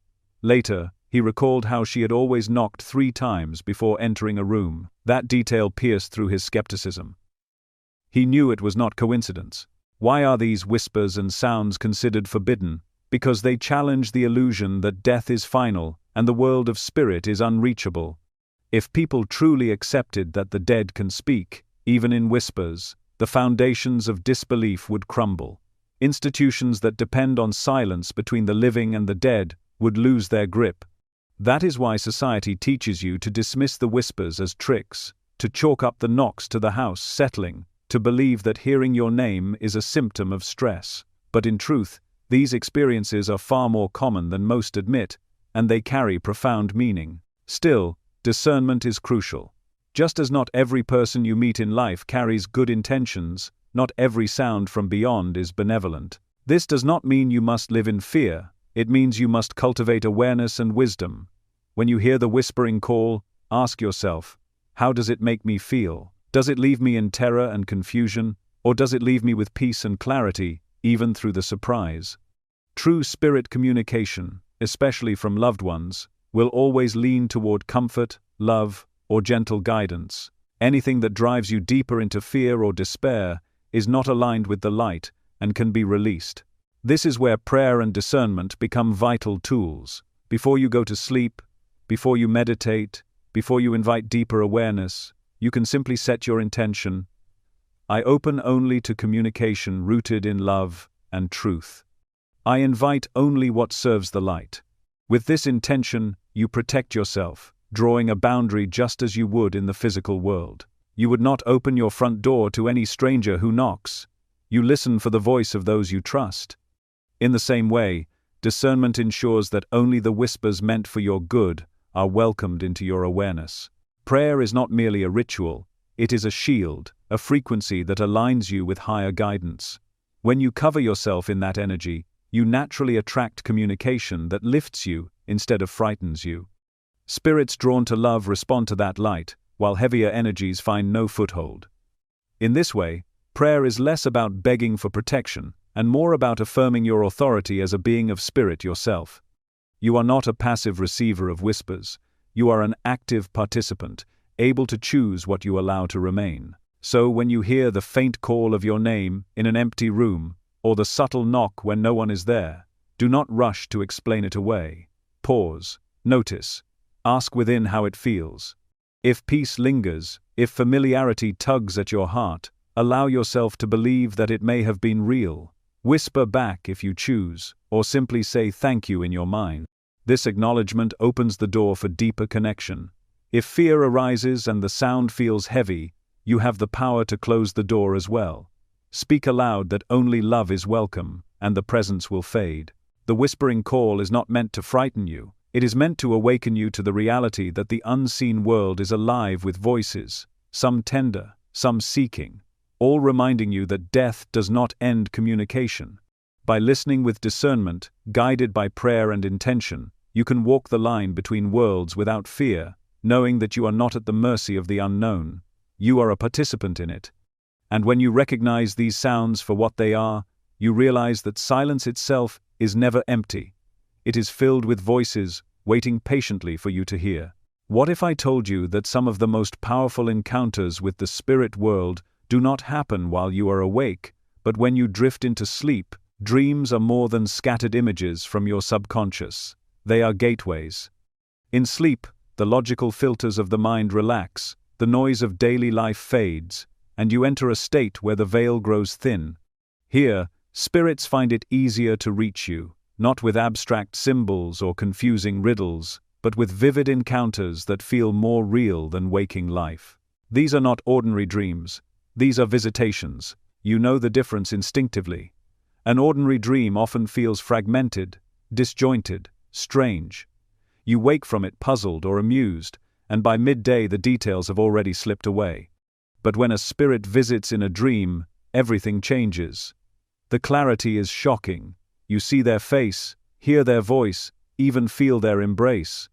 Later, he recalled how she had always knocked 3 times before entering a room. That detail pierced through his skepticism. He knew it was not coincidence. Why are these whispers and sounds considered forbidden? Because they challenge the illusion that death is final and the world of spirit is unreachable. If people truly accepted that the dead can speak, even in whispers, the foundations of disbelief would crumble. Institutions that depend on silence between the living and the dead would lose their grip. That is why society teaches you to dismiss the whispers as tricks, to chalk up the knocks to the house settling, to believe that hearing your name is a symptom of stress. But in truth, these experiences are far more common than most admit, and they carry profound meaning. Still, discernment is crucial. Just as not every person you meet in life carries good intentions, not every sound from beyond is benevolent. This does not mean you must live in fear. It means you must cultivate awareness and wisdom. When you hear the whispering call, ask yourself, how does it make me feel? Does it leave me in terror and confusion, or does it leave me with peace and clarity, even through the surprise? True spirit communication, especially from loved ones, will always lean toward comfort, love, or gentle guidance. Anything that drives you deeper into fear or despair is not aligned with the light and can be released. This is where prayer and discernment become vital tools. Before you go to sleep, before you meditate, before you invite deeper awareness, you can simply set your intention. I open only to communication rooted in love and truth. I invite only what serves the light. With this intention, you protect yourself, drawing a boundary just as you would in the physical world. You would not open your front door to any stranger who knocks. You listen for the voice of those you trust. In the same way, discernment ensures that only the whispers meant for your good are welcomed into your awareness. Prayer is not merely a ritual, it is a shield, a frequency that aligns you with higher guidance. When you cover yourself in that energy, you naturally attract communication that lifts you instead of frightens you. Spirits drawn to love respond to that light, while heavier energies find no foothold. In this way, prayer is less about begging for protection and more about affirming your authority as a being of spirit yourself. You are not a passive receiver of whispers. You are an active participant, able to choose what you allow to remain. So when you hear the faint call of your name in an empty room, or the subtle knock when no one is there, do not rush to explain it away. Pause, notice, ask within how it feels. If peace lingers, if familiarity tugs at your heart, allow yourself to believe that it may have been real. Whisper back if you choose, or simply say thank you in your mind. This acknowledgement opens the door for deeper connection. If fear arises and the sound feels heavy, you have the power to close the door as well. Speak aloud that only love is welcome, and the presence will fade. The whispering call is not meant to frighten you. It is meant to awaken you to the reality that the unseen world is alive with voices, some tender, some seeking, all reminding you that death does not end communication. By listening with discernment, guided by prayer and intention, you can walk the line between worlds without fear, knowing that you are not at the mercy of the unknown. You are a participant in it. And when you recognize these sounds for what they are, you realize that silence itself is never empty. It is filled with voices, waiting patiently for you to hear. What if I told you that some of the most powerful encounters with the spirit world do not happen while you are awake, but when you drift into sleep? Dreams are more than scattered images from your subconscious. They are gateways. In sleep, the logical filters of the mind relax, the noise of daily life fades, and you enter a state where the veil grows thin. Here, spirits find it easier to reach you, not with abstract symbols or confusing riddles, but with vivid encounters that feel more real than waking life. These are not ordinary dreams. These are visitations. You know the difference instinctively. An ordinary dream often feels fragmented, disjointed, strange. You wake from it puzzled or amused, and by midday the details have already slipped away. But when a spirit visits in a dream, everything changes. The clarity is shocking. You see their face, hear their voice, even feel their embrace.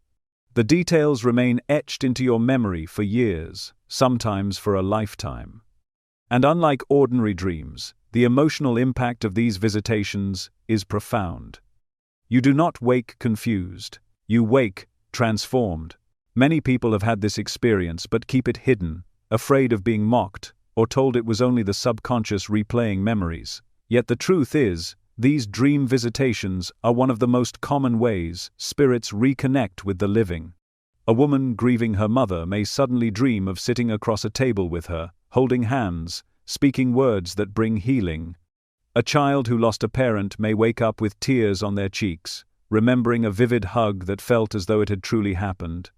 The details remain etched into your memory for years, sometimes for a lifetime. And unlike ordinary dreams, the emotional impact of these visitations is profound. You do not wake confused. You wake transformed. Many people have had this experience but keep it hidden, afraid of being mocked, or told it was only the subconscious replaying memories. Yet the truth is, these dream visitations are one of the most common ways spirits reconnect with the living. A woman grieving her mother may suddenly dream of sitting across a table with her, holding hands, speaking words that bring healing. A child who lost a parent may wake up with tears on their cheeks, remembering a vivid hug that felt as though it had truly happened.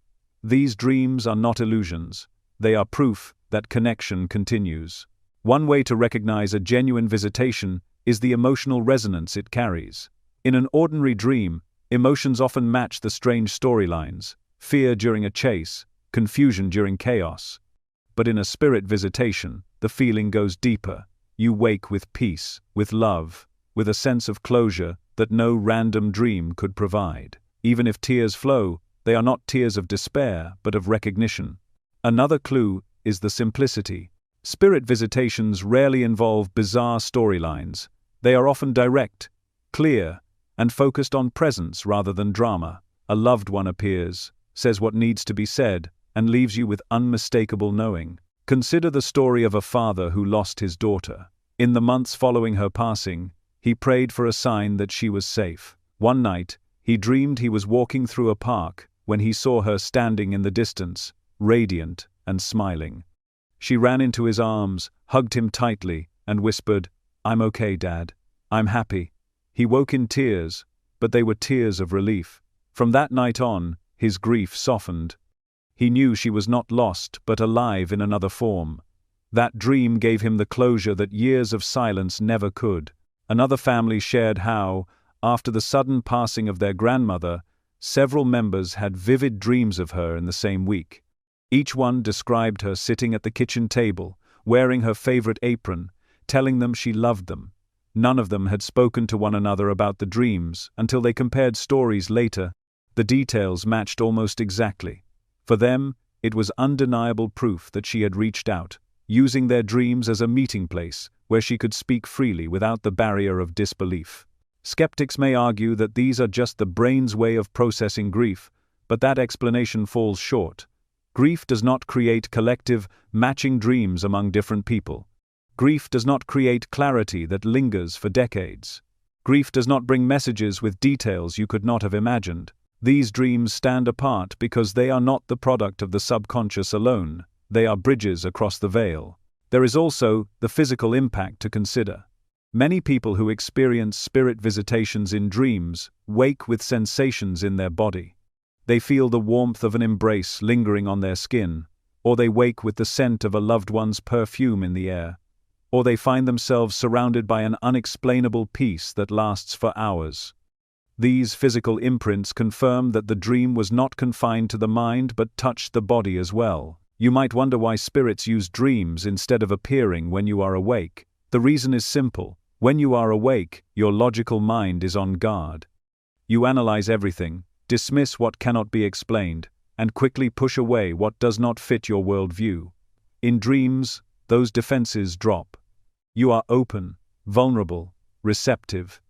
These dreams are not illusions. They are proof that connection continues. One way to recognize a genuine visitation is the emotional resonance it carries. In an ordinary dream, emotions often match the strange storylines: fear during a chase, confusion during chaos. But in a spirit visitation, the feeling goes deeper. You wake with peace, with love, with a sense of closure that no random dream could provide. Even if tears flow, they are not tears of despair, but of recognition. Another clue is the simplicity. Spirit visitations rarely involve bizarre storylines. They are often direct, clear, and focused on presence rather than drama. A loved one appears, says what needs to be said, and leaves you with unmistakable knowing. Consider the story of a father who lost his daughter. In the months following her passing, he prayed for a sign that she was safe. One night, he dreamed he was walking through a park when he saw her standing in the distance, radiant and smiling. She ran into his arms, hugged him tightly, and whispered, "I'm okay, Dad. I'm happy." He woke in tears, but they were tears of relief. From that night on, his grief softened. He knew she was not lost, but alive in another form. That dream gave him the closure that years of silence never could. Another family shared how, after the sudden passing of their grandmother, several members had vivid dreams of her in the same week. Each one described her sitting at the kitchen table, wearing her favorite apron, telling them she loved them. None of them had spoken to one another about the dreams until they compared stories later. The details matched almost exactly. For them, it was undeniable proof that she had reached out, using their dreams as a meeting place where she could speak freely without the barrier of disbelief. Skeptics may argue that these are just the brain's way of processing grief, but that explanation falls short. Grief does not create collective, matching dreams among different people. Grief does not create clarity that lingers for decades. Grief does not bring messages with details you could not have imagined. These dreams stand apart because they are not the product of the subconscious alone. They are bridges across the veil. There is also the physical impact to consider. Many people who experience spirit visitations in dreams wake with sensations in their body. They feel the warmth of an embrace lingering on their skin, or they wake with the scent of a loved one's perfume in the air, or they find themselves surrounded by an unexplainable peace that lasts for hours. These physical imprints confirm that the dream was not confined to the mind but touched the body as well. You might wonder why spirits use dreams instead of appearing when you are awake. The reason is simple. When you are awake, your logical mind is on guard. You analyze everything, dismiss what cannot be explained, and quickly push away what does not fit your worldview. In dreams, those defenses drop. You are open, vulnerable, receptive.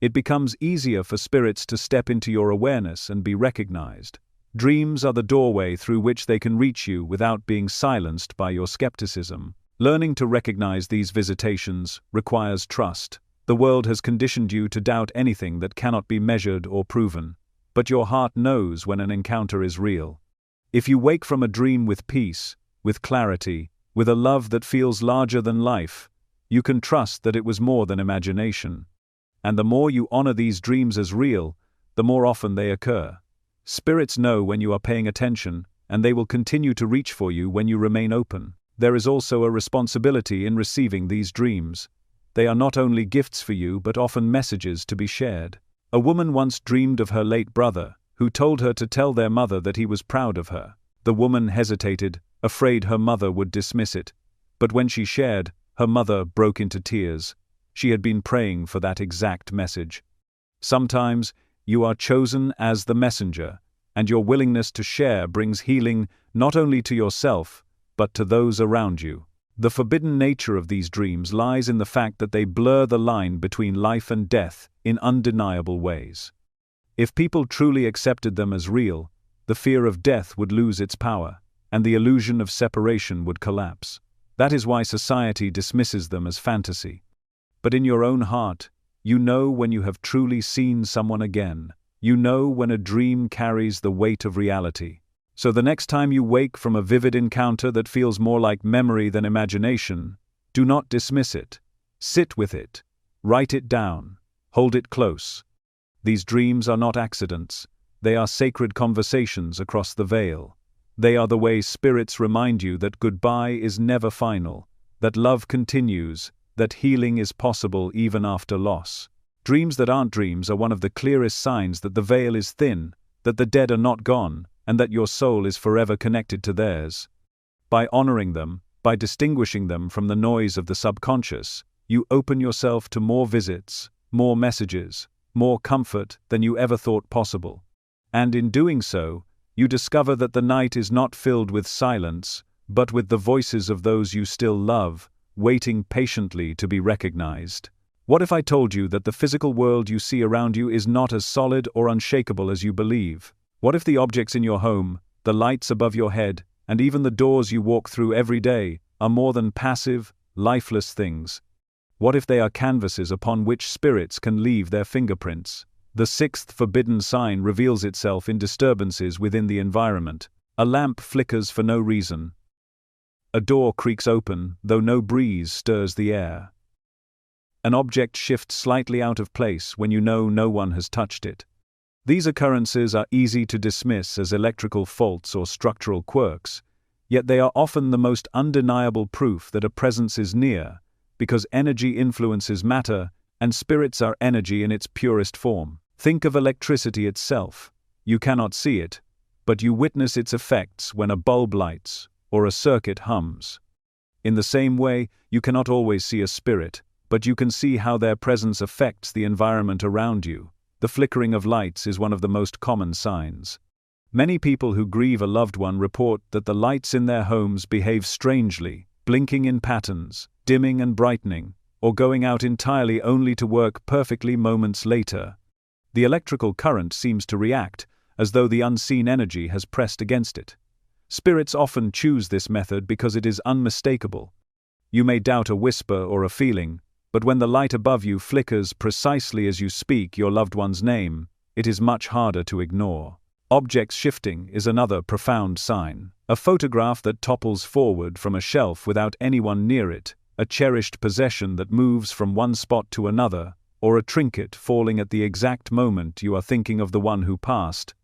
It becomes easier for spirits to step into your awareness and be recognized. Dreams are the doorway through which they can reach you without being silenced by your skepticism. Learning to recognize these visitations requires trust. The world has conditioned you to doubt anything that cannot be measured or proven, but your heart knows when an encounter is real. If you wake from a dream with peace, with clarity, with a love that feels larger than life, you can trust that it was more than imagination. And the more you honor these dreams as real, the more often they occur. Spirits know when you are paying attention, and they will continue to reach for you when you remain open. There is also a responsibility in receiving these dreams. They are not only gifts for you but often messages to be shared. A woman once dreamed of her late brother, who told her to tell their mother that he was proud of her. The woman hesitated, afraid her mother would dismiss it. But when she shared, her mother broke into tears. She had been praying for that exact message. Sometimes, you are chosen as the messenger, and your willingness to share brings healing not only to yourself, but to those around you. The forbidden nature of these dreams lies in the fact that they blur the line between life and death in undeniable ways. If people truly accepted them as real, the fear of death would lose its power, and the illusion of separation would collapse. That is why society dismisses them as fantasy. But in your own heart, you know when you have truly seen someone again. You know when a dream carries the weight of reality. So the next time you wake from a vivid encounter that feels more like memory than imagination, do not dismiss it. Sit with it. Write it down. Hold it close. These dreams are not accidents. They are sacred conversations across the veil. They are the way spirits remind you that goodbye is never final, that love continues, that healing is possible even after loss. Dreams that aren't dreams are one of the clearest signs that the veil is thin, that the dead are not gone, and that your soul is forever connected to theirs. By honoring them, by distinguishing them from the noise of the subconscious, you open yourself to more visits, more messages, more comfort than you ever thought possible. And in doing so, you discover that the night is not filled with silence, but with the voices of those you still love, waiting patiently to be recognized. What if I told you that the physical world you see around you is not as solid or unshakable as you believe? What if the objects in your home, the lights above your head, and even the doors you walk through every day are more than passive, lifeless things? What if they are canvases upon which spirits can leave their fingerprints? The sixth forbidden sign reveals itself in disturbances within the environment. A lamp flickers for no reason. A door creaks open, though no breeze stirs the air. An object shifts slightly out of place when you know no one has touched it. These occurrences are easy to dismiss as electrical faults or structural quirks, yet they are often the most undeniable proof that a presence is near, because energy influences matter, and spirits are energy in its purest form. Think of electricity itself. You cannot see it, but you witness its effects when a bulb lights or a circuit hums. In the same way, you cannot always see a spirit, but you can see how their presence affects the environment around you. The flickering of lights is one of the most common signs. Many people who grieve a loved one report that the lights in their homes behave strangely, blinking in patterns, dimming and brightening, or going out entirely only to work perfectly moments later. The electrical current seems to react, as though the unseen energy has pressed against it. Spirits often choose this method because it is unmistakable. You may doubt a whisper or a feeling, but when the light above you flickers precisely as you speak your loved one's name, it is much harder to ignore. Objects shifting is another profound sign. A photograph that topples forward from a shelf without anyone near it, a cherished possession that moves from one spot to another, or a trinket falling at the exact moment you are thinking of the one who passed.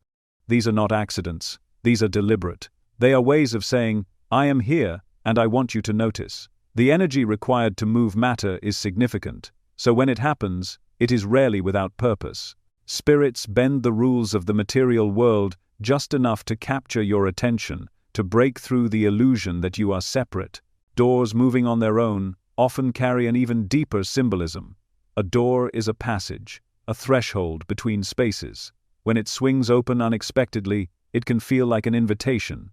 These are not accidents, these are deliberate. They are ways of saying, I am here, and I want you to notice. The energy required to move matter is significant, so when it happens, it is rarely without purpose. Spirits bend the rules of the material world just enough to capture your attention, to break through the illusion that you are separate. Doors moving on their own often carry an even deeper symbolism. A door is a passage, a threshold between spaces. When it swings open unexpectedly, it can feel like an invitation.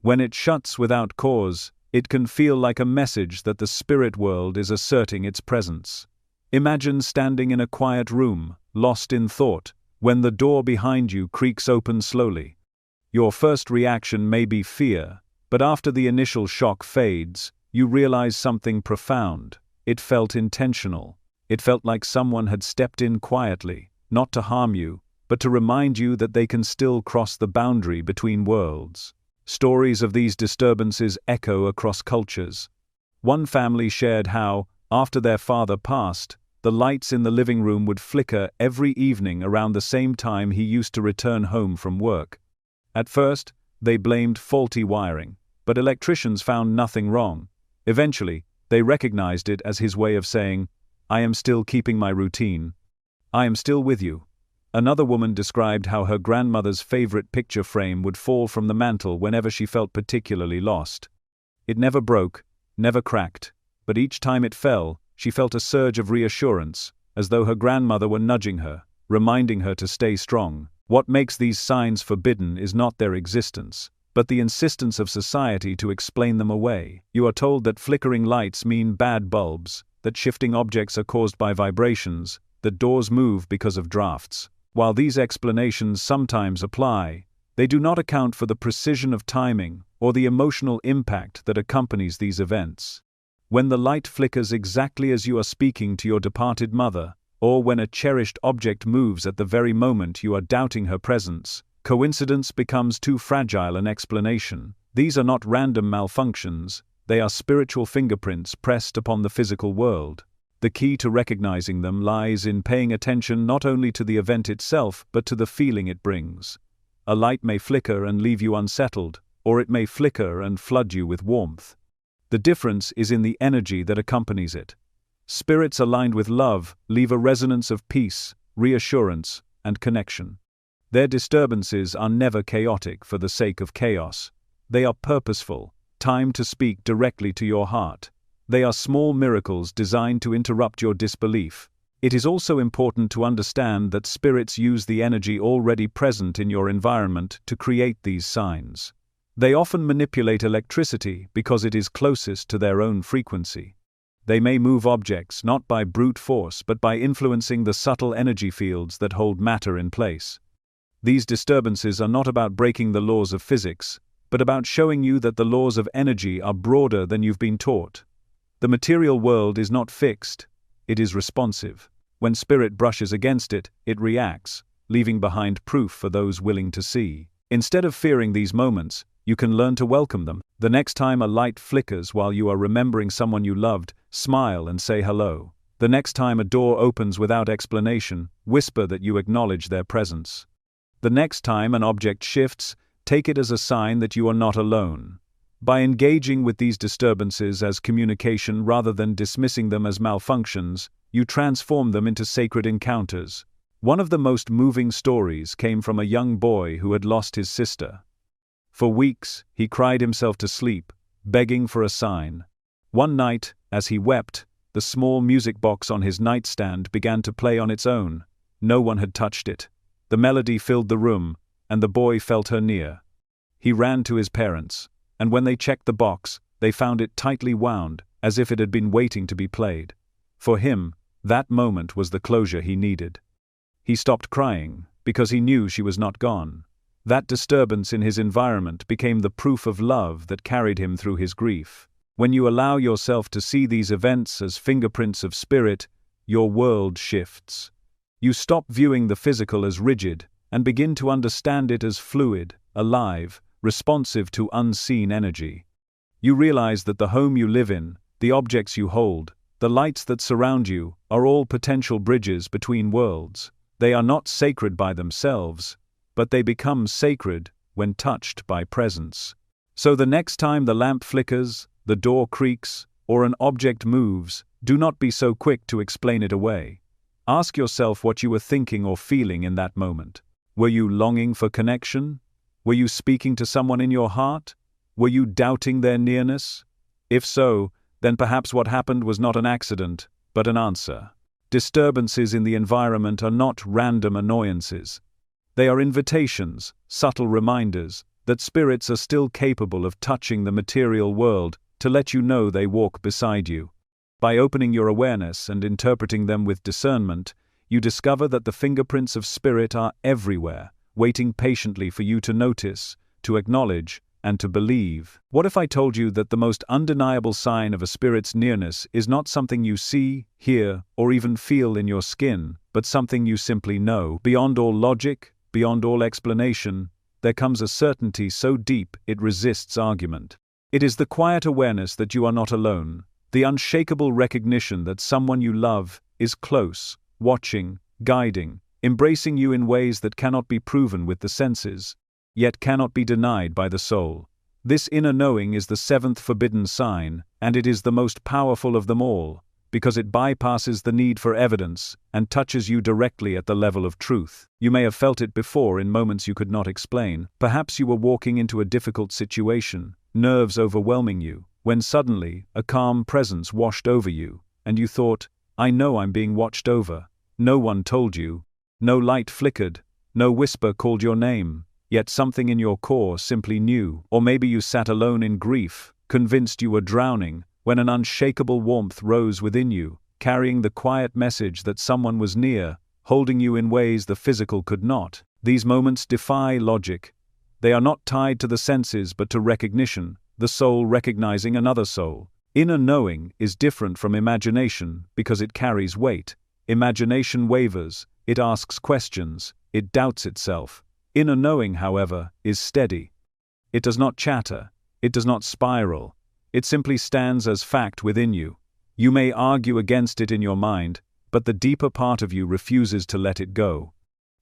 When it shuts without cause, it can feel like a message that the spirit world is asserting its presence. Imagine standing in a quiet room, lost in thought, when the door behind you creaks open slowly. Your first reaction may be fear, but after the initial shock fades, you realize something profound. It felt intentional. It felt like someone had stepped in quietly, not to harm you, but to remind you that they can still cross the boundary between worlds. Stories of these disturbances echo across cultures. One family shared how, after their father passed, the lights in the living room would flicker every evening around the same time he used to return home from work. At first, they blamed faulty wiring, but electricians found nothing wrong. Eventually, they recognized it as his way of saying, I am still keeping my routine. I am still with you. Another woman described how her grandmother's favorite picture frame would fall from the mantel whenever she felt particularly lost. It never broke, never cracked, but each time it fell, she felt a surge of reassurance, as though her grandmother were nudging her, reminding her to stay strong. What makes these signs forbidden is not their existence, but the insistence of society to explain them away. You are told that flickering lights mean bad bulbs, that shifting objects are caused by vibrations, that doors move because of drafts. While these explanations sometimes apply, they do not account for the precision of timing or the emotional impact that accompanies these events. When the light flickers exactly as you are speaking to your departed mother, or when a cherished object moves at the very moment you are doubting her presence, coincidence becomes too fragile an explanation. These are not random malfunctions, they are spiritual fingerprints pressed upon the physical world. The key to recognizing them lies in paying attention not only to the event itself but to the feeling it brings. A light may flicker and leave you unsettled, or it may flicker and flood you with warmth. The difference is in the energy that accompanies it. Spirits aligned with love leave a resonance of peace, reassurance, and connection. Their disturbances are never chaotic for the sake of chaos. They are purposeful, timed to speak directly to your heart. They are small miracles designed to interrupt your disbelief. It is also important to understand that spirits use the energy already present in your environment to create these signs. They often manipulate electricity because it is closest to their own frequency. They may move objects not by brute force but by influencing the subtle energy fields that hold matter in place. These disturbances are not about breaking the laws of physics, but about showing you that the laws of energy are broader than you've been taught. The material world is not fixed, it is responsive. When spirit brushes against it, it reacts, leaving behind proof for those willing to see. Instead of fearing these moments, you can learn to welcome them. The next time a light flickers while you are remembering someone you loved, smile and say hello. The next time a door opens without explanation, whisper that you acknowledge their presence. The next time an object shifts, take it as a sign that you are not alone. By engaging with these disturbances as communication rather than dismissing them as malfunctions, you transform them into sacred encounters. One of the most moving stories came from a young boy who had lost his sister. For weeks, he cried himself to sleep, begging for a sign. One night, as he wept, the small music box on his nightstand began to play on its own. No one had touched it. The melody filled the room, and the boy felt her near. He ran to his parents, and when they checked the box, they found it tightly wound, as if it had been waiting to be played. For him, that moment was the closure he needed. He stopped crying, because he knew she was not gone. That disturbance in his environment became the proof of love that carried him through his grief. When you allow yourself to see these events as fingerprints of spirit, your world shifts. You stop viewing the physical as rigid, and begin to understand it as fluid, alive, responsive to unseen energy. You realize that the home you live in, the objects you hold, the lights that surround you, are all potential bridges between worlds. They are not sacred by themselves, but they become sacred when touched by presence. So the next time the lamp flickers, the door creaks, or an object moves, do not be so quick to explain it away. Ask yourself what you were thinking or feeling in that moment. Were you longing for connection? Were you speaking to someone in your heart? Were you doubting their nearness? If so, then perhaps what happened was not an accident, but an answer. Disturbances in the environment are not random annoyances. They are invitations, subtle reminders, that spirits are still capable of touching the material world to let you know they walk beside you. By opening your awareness and interpreting them with discernment, you discover that the fingerprints of spirit are everywhere, waiting patiently for you to notice, to acknowledge, and to believe. What if I told you that the most undeniable sign of a spirit's nearness is not something you see, hear, or even feel in your skin, but something you simply know? Beyond all logic, beyond all explanation, there comes a certainty so deep it resists argument. It is the quiet awareness that you are not alone, the unshakable recognition that someone you love is close, watching, guiding, embracing you in ways that cannot be proven with the senses, yet cannot be denied by the soul. This inner knowing is the seventh forbidden sign, and it is the most powerful of them all, because it bypasses the need for evidence and touches you directly at the level of truth. You may have felt it before in moments you could not explain. Perhaps you were walking into a difficult situation, nerves overwhelming you, when suddenly a calm presence washed over you, and you thought, I know I'm being watched over. No one told you. No light flickered. No whisper called your name. Yet something in your core simply knew. Or maybe you sat alone in grief, convinced you were drowning, when an unshakable warmth rose within you, carrying the quiet message that someone was near, holding you in ways the physical could not. These moments defy logic. They are not tied to the senses but to recognition, the soul recognizing another soul. Inner knowing is different from imagination because it carries weight. Imagination wavers, it asks questions, it doubts itself. Inner knowing, however, is steady. It does not chatter, it does not spiral, it simply stands as fact within you. You may argue against it in your mind, but the deeper part of you refuses to let it go.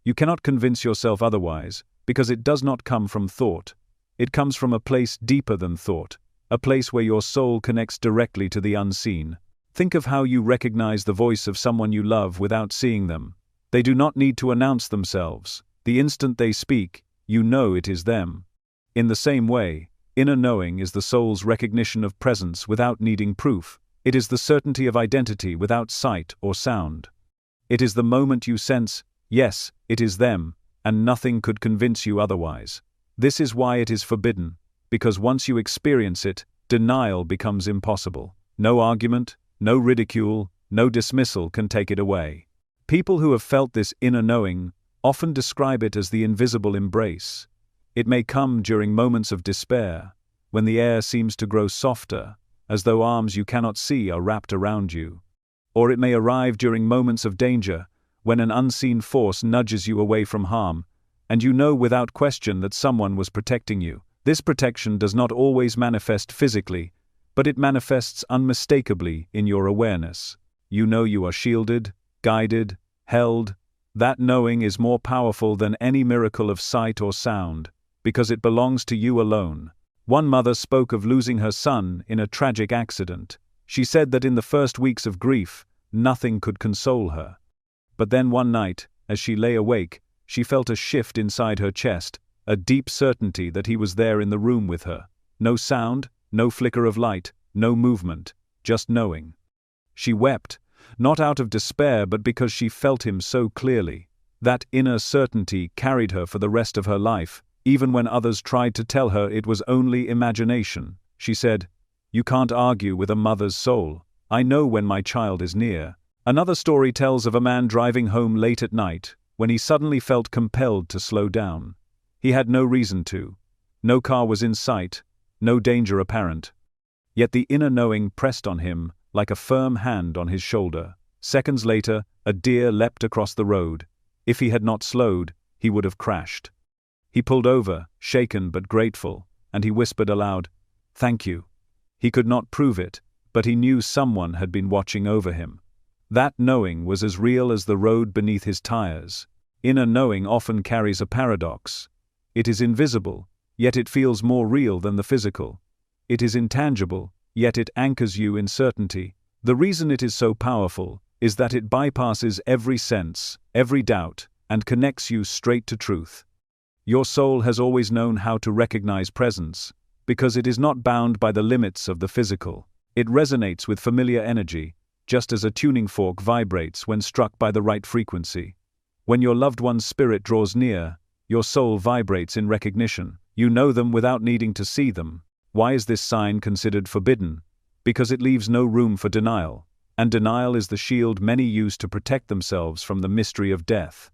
You cannot convince yourself otherwise, because it does not come from thought. It comes from a place deeper than thought, a place where your soul connects directly to the unseen. Think of how you recognize the voice of someone you love without seeing them. They do not need to announce themselves. The instant they speak, you know it is them. In the same way, inner knowing is the soul's recognition of presence without needing proof. It is the certainty of identity without sight or sound. It is the moment you sense, yes, it is them, and nothing could convince you otherwise. This is why it is forbidden, because once you experience it, denial becomes impossible. No argument, no ridicule, no dismissal can take it away. People who have felt this inner knowing often describe it as the invisible embrace. It may come during moments of despair, when the air seems to grow softer, as though arms you cannot see are wrapped around you. Or it may arrive during moments of danger, when an unseen force nudges you away from harm, and you know without question that someone was protecting you. This protection does not always manifest physically, but it manifests unmistakably in your awareness. You know you are shielded, guided, held, That knowing is more powerful than any miracle of sight or sound, because it belongs to you alone. One mother spoke of losing her son in a tragic accident. She said that in the first weeks of grief, nothing could console her. But then one night, as she lay awake, she felt a shift inside her chest, a deep certainty that he was there in the room with her. No sound, no flicker of light, no movement, just knowing. She wept, not out of despair but because she felt him so clearly. That inner certainty carried her for the rest of her life, even when others tried to tell her it was only imagination. She said, "You can't argue with a mother's soul. I know when my child is near." Another story tells of a man driving home late at night, when he suddenly felt compelled to slow down. He had no reason to. No car was in sight, no danger apparent. Yet the inner knowing pressed on him, like a firm hand on his shoulder. Seconds later, a deer leapt across the road. If he had not slowed, he would have crashed. He pulled over, shaken but grateful, and he whispered aloud, "Thank you." He could not prove it, but he knew someone had been watching over him. That knowing was as real as the road beneath his tires. Inner knowing often carries a paradox. It is invisible, yet it feels more real than the physical. It is intangible, yet it anchors you in certainty. The reason it is so powerful is that it bypasses every sense, every doubt, and connects you straight to truth. Your soul has always known how to recognize presence, because it is not bound by the limits of the physical. It resonates with familiar energy, just as a tuning fork vibrates when struck by the right frequency. When your loved one's spirit draws near, your soul vibrates in recognition. You know them without needing to see them. Why is this sign considered forbidden? Because it leaves no room for denial, and denial is the shield many use to protect themselves from the mystery of death.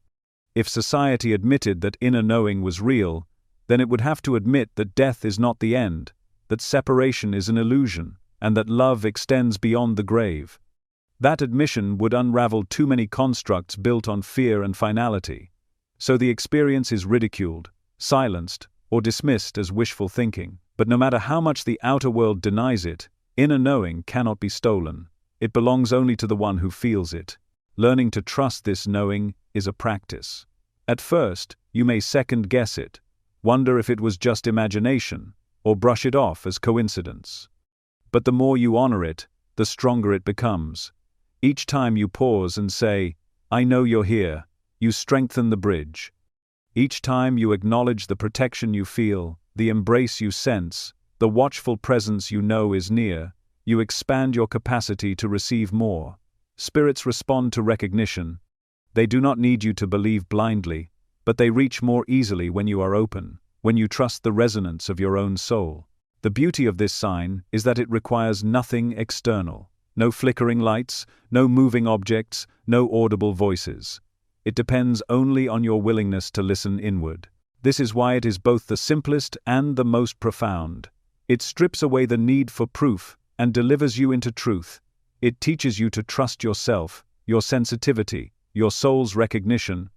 If society admitted that inner knowing was real, then it would have to admit that death is not the end, that separation is an illusion, and that love extends beyond the grave. That admission would unravel too many constructs built on fear and finality. So the experience is ridiculed, silenced, or dismissed as wishful thinking. But no matter how much the outer world denies it, inner knowing cannot be stolen. It belongs only to the one who feels it. Learning to trust this knowing is a practice. At first, you may second-guess it, wonder if it was just imagination, or brush it off as coincidence. But the more you honor it, the stronger it becomes. Each time you pause and say, "I know you're here," you strengthen the bridge. Each time you acknowledge the protection you feel, the embrace you sense, the watchful presence you know is near, you expand your capacity to receive more. Spirits respond to recognition. They do not need you to believe blindly, but they reach more easily when you are open, when you trust the resonance of your own soul. The beauty of this sign is that it requires nothing external. No flickering lights, no moving objects, no audible voices. It depends only on your willingness to listen inward. This is why it is both the simplest and the most profound. It strips away the need for proof and delivers you into truth. It teaches you to trust yourself, your sensitivity, your soul's recognition.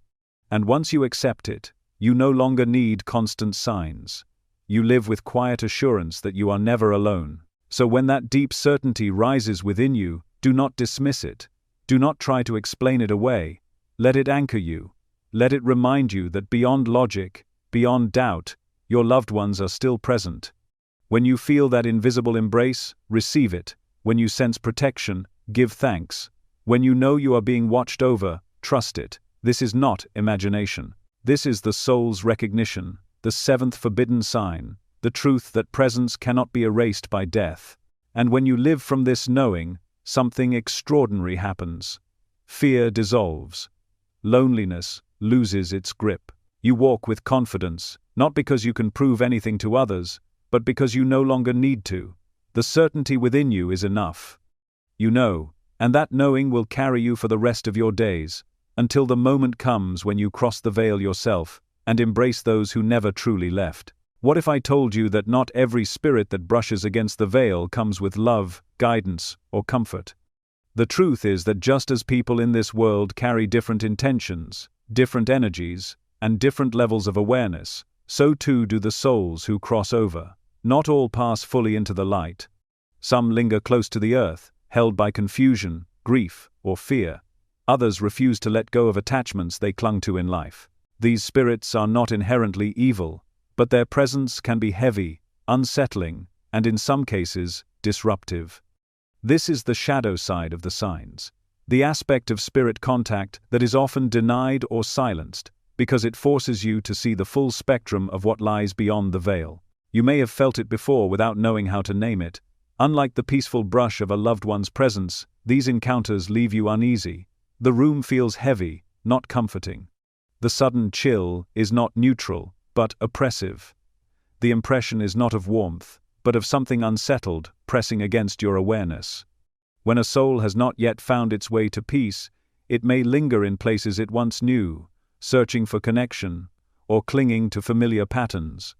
And once you accept it, you no longer need constant signs. You live with quiet assurance that you are never alone. So when that deep certainty rises within you, do not dismiss it. Do not try to explain it away. Let it anchor you. Let it remind you that beyond logic, beyond doubt, your loved ones are still present. When you feel that invisible embrace, receive it. When you sense protection, give thanks. When you know you are being watched over, trust it. This is not imagination. This is the soul's recognition, the seventh forbidden sign, the truth that presence cannot be erased by death. And when you live from this knowing, something extraordinary happens. Fear dissolves. Loneliness loses its grip. You walk with confidence, not because you can prove anything to others, but because you no longer need to. The certainty within you is enough. You know, and that knowing will carry you for the rest of your days, until the moment comes when you cross the veil yourself, and embrace those who never truly left. What if I told you that not every spirit that brushes against the veil comes with love, guidance, or comfort? The truth is that just as people in this world carry different intentions, different energies, and different levels of awareness, so too do the souls who cross over. Not all pass fully into the light. Some linger close to the earth, held by confusion, grief, or fear. Others refuse to let go of attachments they clung to in life. These spirits are not inherently evil, but their presence can be heavy, unsettling, and in some cases, disruptive. This is the shadow side of the signs. The aspect of spirit contact that is often denied or silenced, because it forces you to see the full spectrum of what lies beyond the veil. You may have felt it before without knowing how to name it. Unlike the peaceful brush of a loved one's presence, these encounters leave you uneasy. The room feels heavy, not comforting. The sudden chill is not neutral, but oppressive. The impression is not of warmth, but of something unsettled pressing against your awareness. When a soul has not yet found its way to peace, it may linger in places it once knew, searching for connection, or clinging to familiar patterns.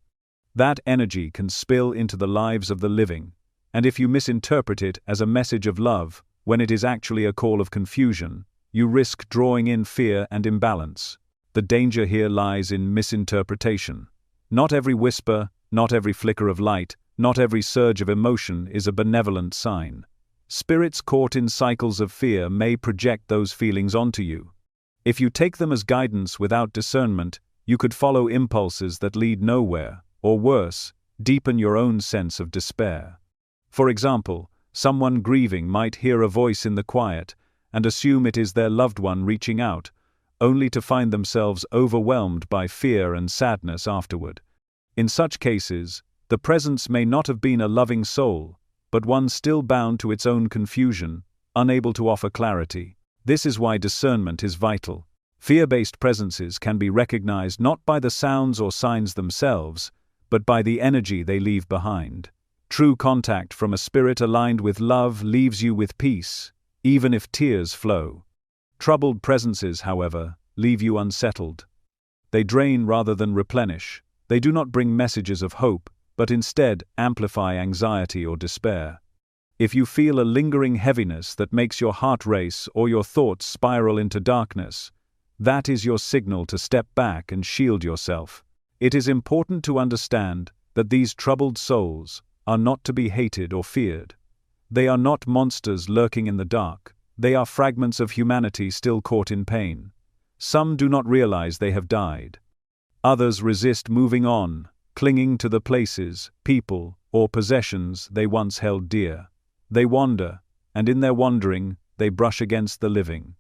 That energy can spill into the lives of the living, and if you misinterpret it as a message of love, when it is actually a call of confusion, you risk drawing in fear and imbalance. The danger here lies in misinterpretation. Not every whisper, not every flicker of light, not every surge of emotion is a benevolent sign. Spirits caught in cycles of fear may project those feelings onto you. If you take them as guidance without discernment, you could follow impulses that lead nowhere, or worse, deepen your own sense of despair. For example, someone grieving might hear a voice in the quiet and assume it is their loved one reaching out, only to find themselves overwhelmed by fear and sadness afterward. In such cases, the presence may not have been a loving soul, but one still bound to its own confusion, unable to offer clarity. This is why discernment is vital. Fear-based presences can be recognized not by the sounds or signs themselves, but by the energy they leave behind. True contact from a spirit aligned with love leaves you with peace, even if tears flow. Troubled presences, however, leave you unsettled. They drain rather than replenish. They do not bring messages of hope, but instead amplify anxiety or despair. If you feel a lingering heaviness that makes your heart race or your thoughts spiral into darkness, that is your signal to step back and shield yourself. It is important to understand that these troubled souls are not to be hated or feared. They are not monsters lurking in the dark. They are fragments of humanity still caught in pain. Some do not realize they have died. Others resist moving on, clinging to the places, people, or possessions they once held dear. They wander, and in their wandering, they brush against the living.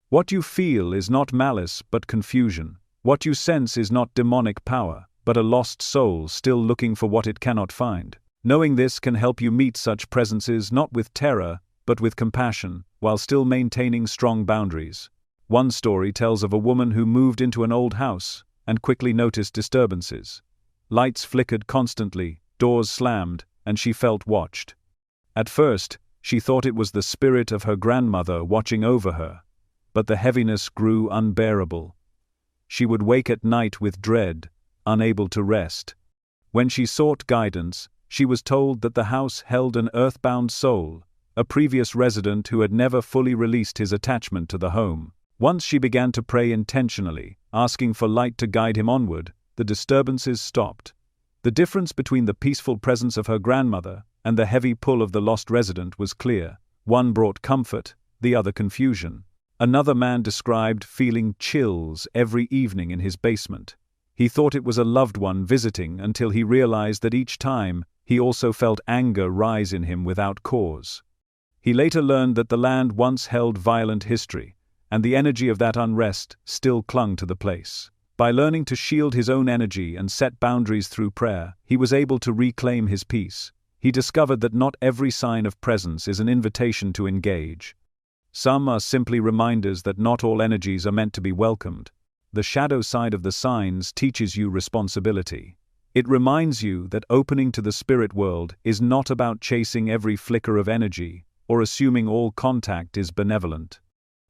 What you feel is not malice but confusion. What you sense is not demonic power, but a lost soul still looking for what it cannot find. Knowing this can help you meet such presences not with terror, but with compassion, while still maintaining strong boundaries. One story tells of a woman who moved into an old house and quickly noticed disturbances. Lights flickered constantly, doors slammed, and she felt watched. At first, she thought it was the spirit of her grandmother watching over her, but the heaviness grew unbearable. She would wake at night with dread, unable to rest. When she sought guidance, she was told that the house held an earthbound soul, a previous resident who had never fully released his attachment to the home. Once she began to pray intentionally, asking for light to guide him onward, the disturbances stopped. The difference between the peaceful presence of her grandmother and the heavy pull of the lost resident was clear. One brought comfort, the other confusion. Another man described feeling chills every evening in his basement. He thought it was a loved one visiting until he realized that each time, he also felt anger rise in him without cause. He later learned that the land once held violent history, and the energy of that unrest still clung to the place. By learning to shield his own energy and set boundaries through prayer, he was able to reclaim his peace. He discovered that not every sign of presence is an invitation to engage. Some are simply reminders that not all energies are meant to be welcomed. The shadow side of the signs teaches you responsibility. It reminds you that opening to the spirit world is not about chasing every flicker of energy or assuming all contact is benevolent.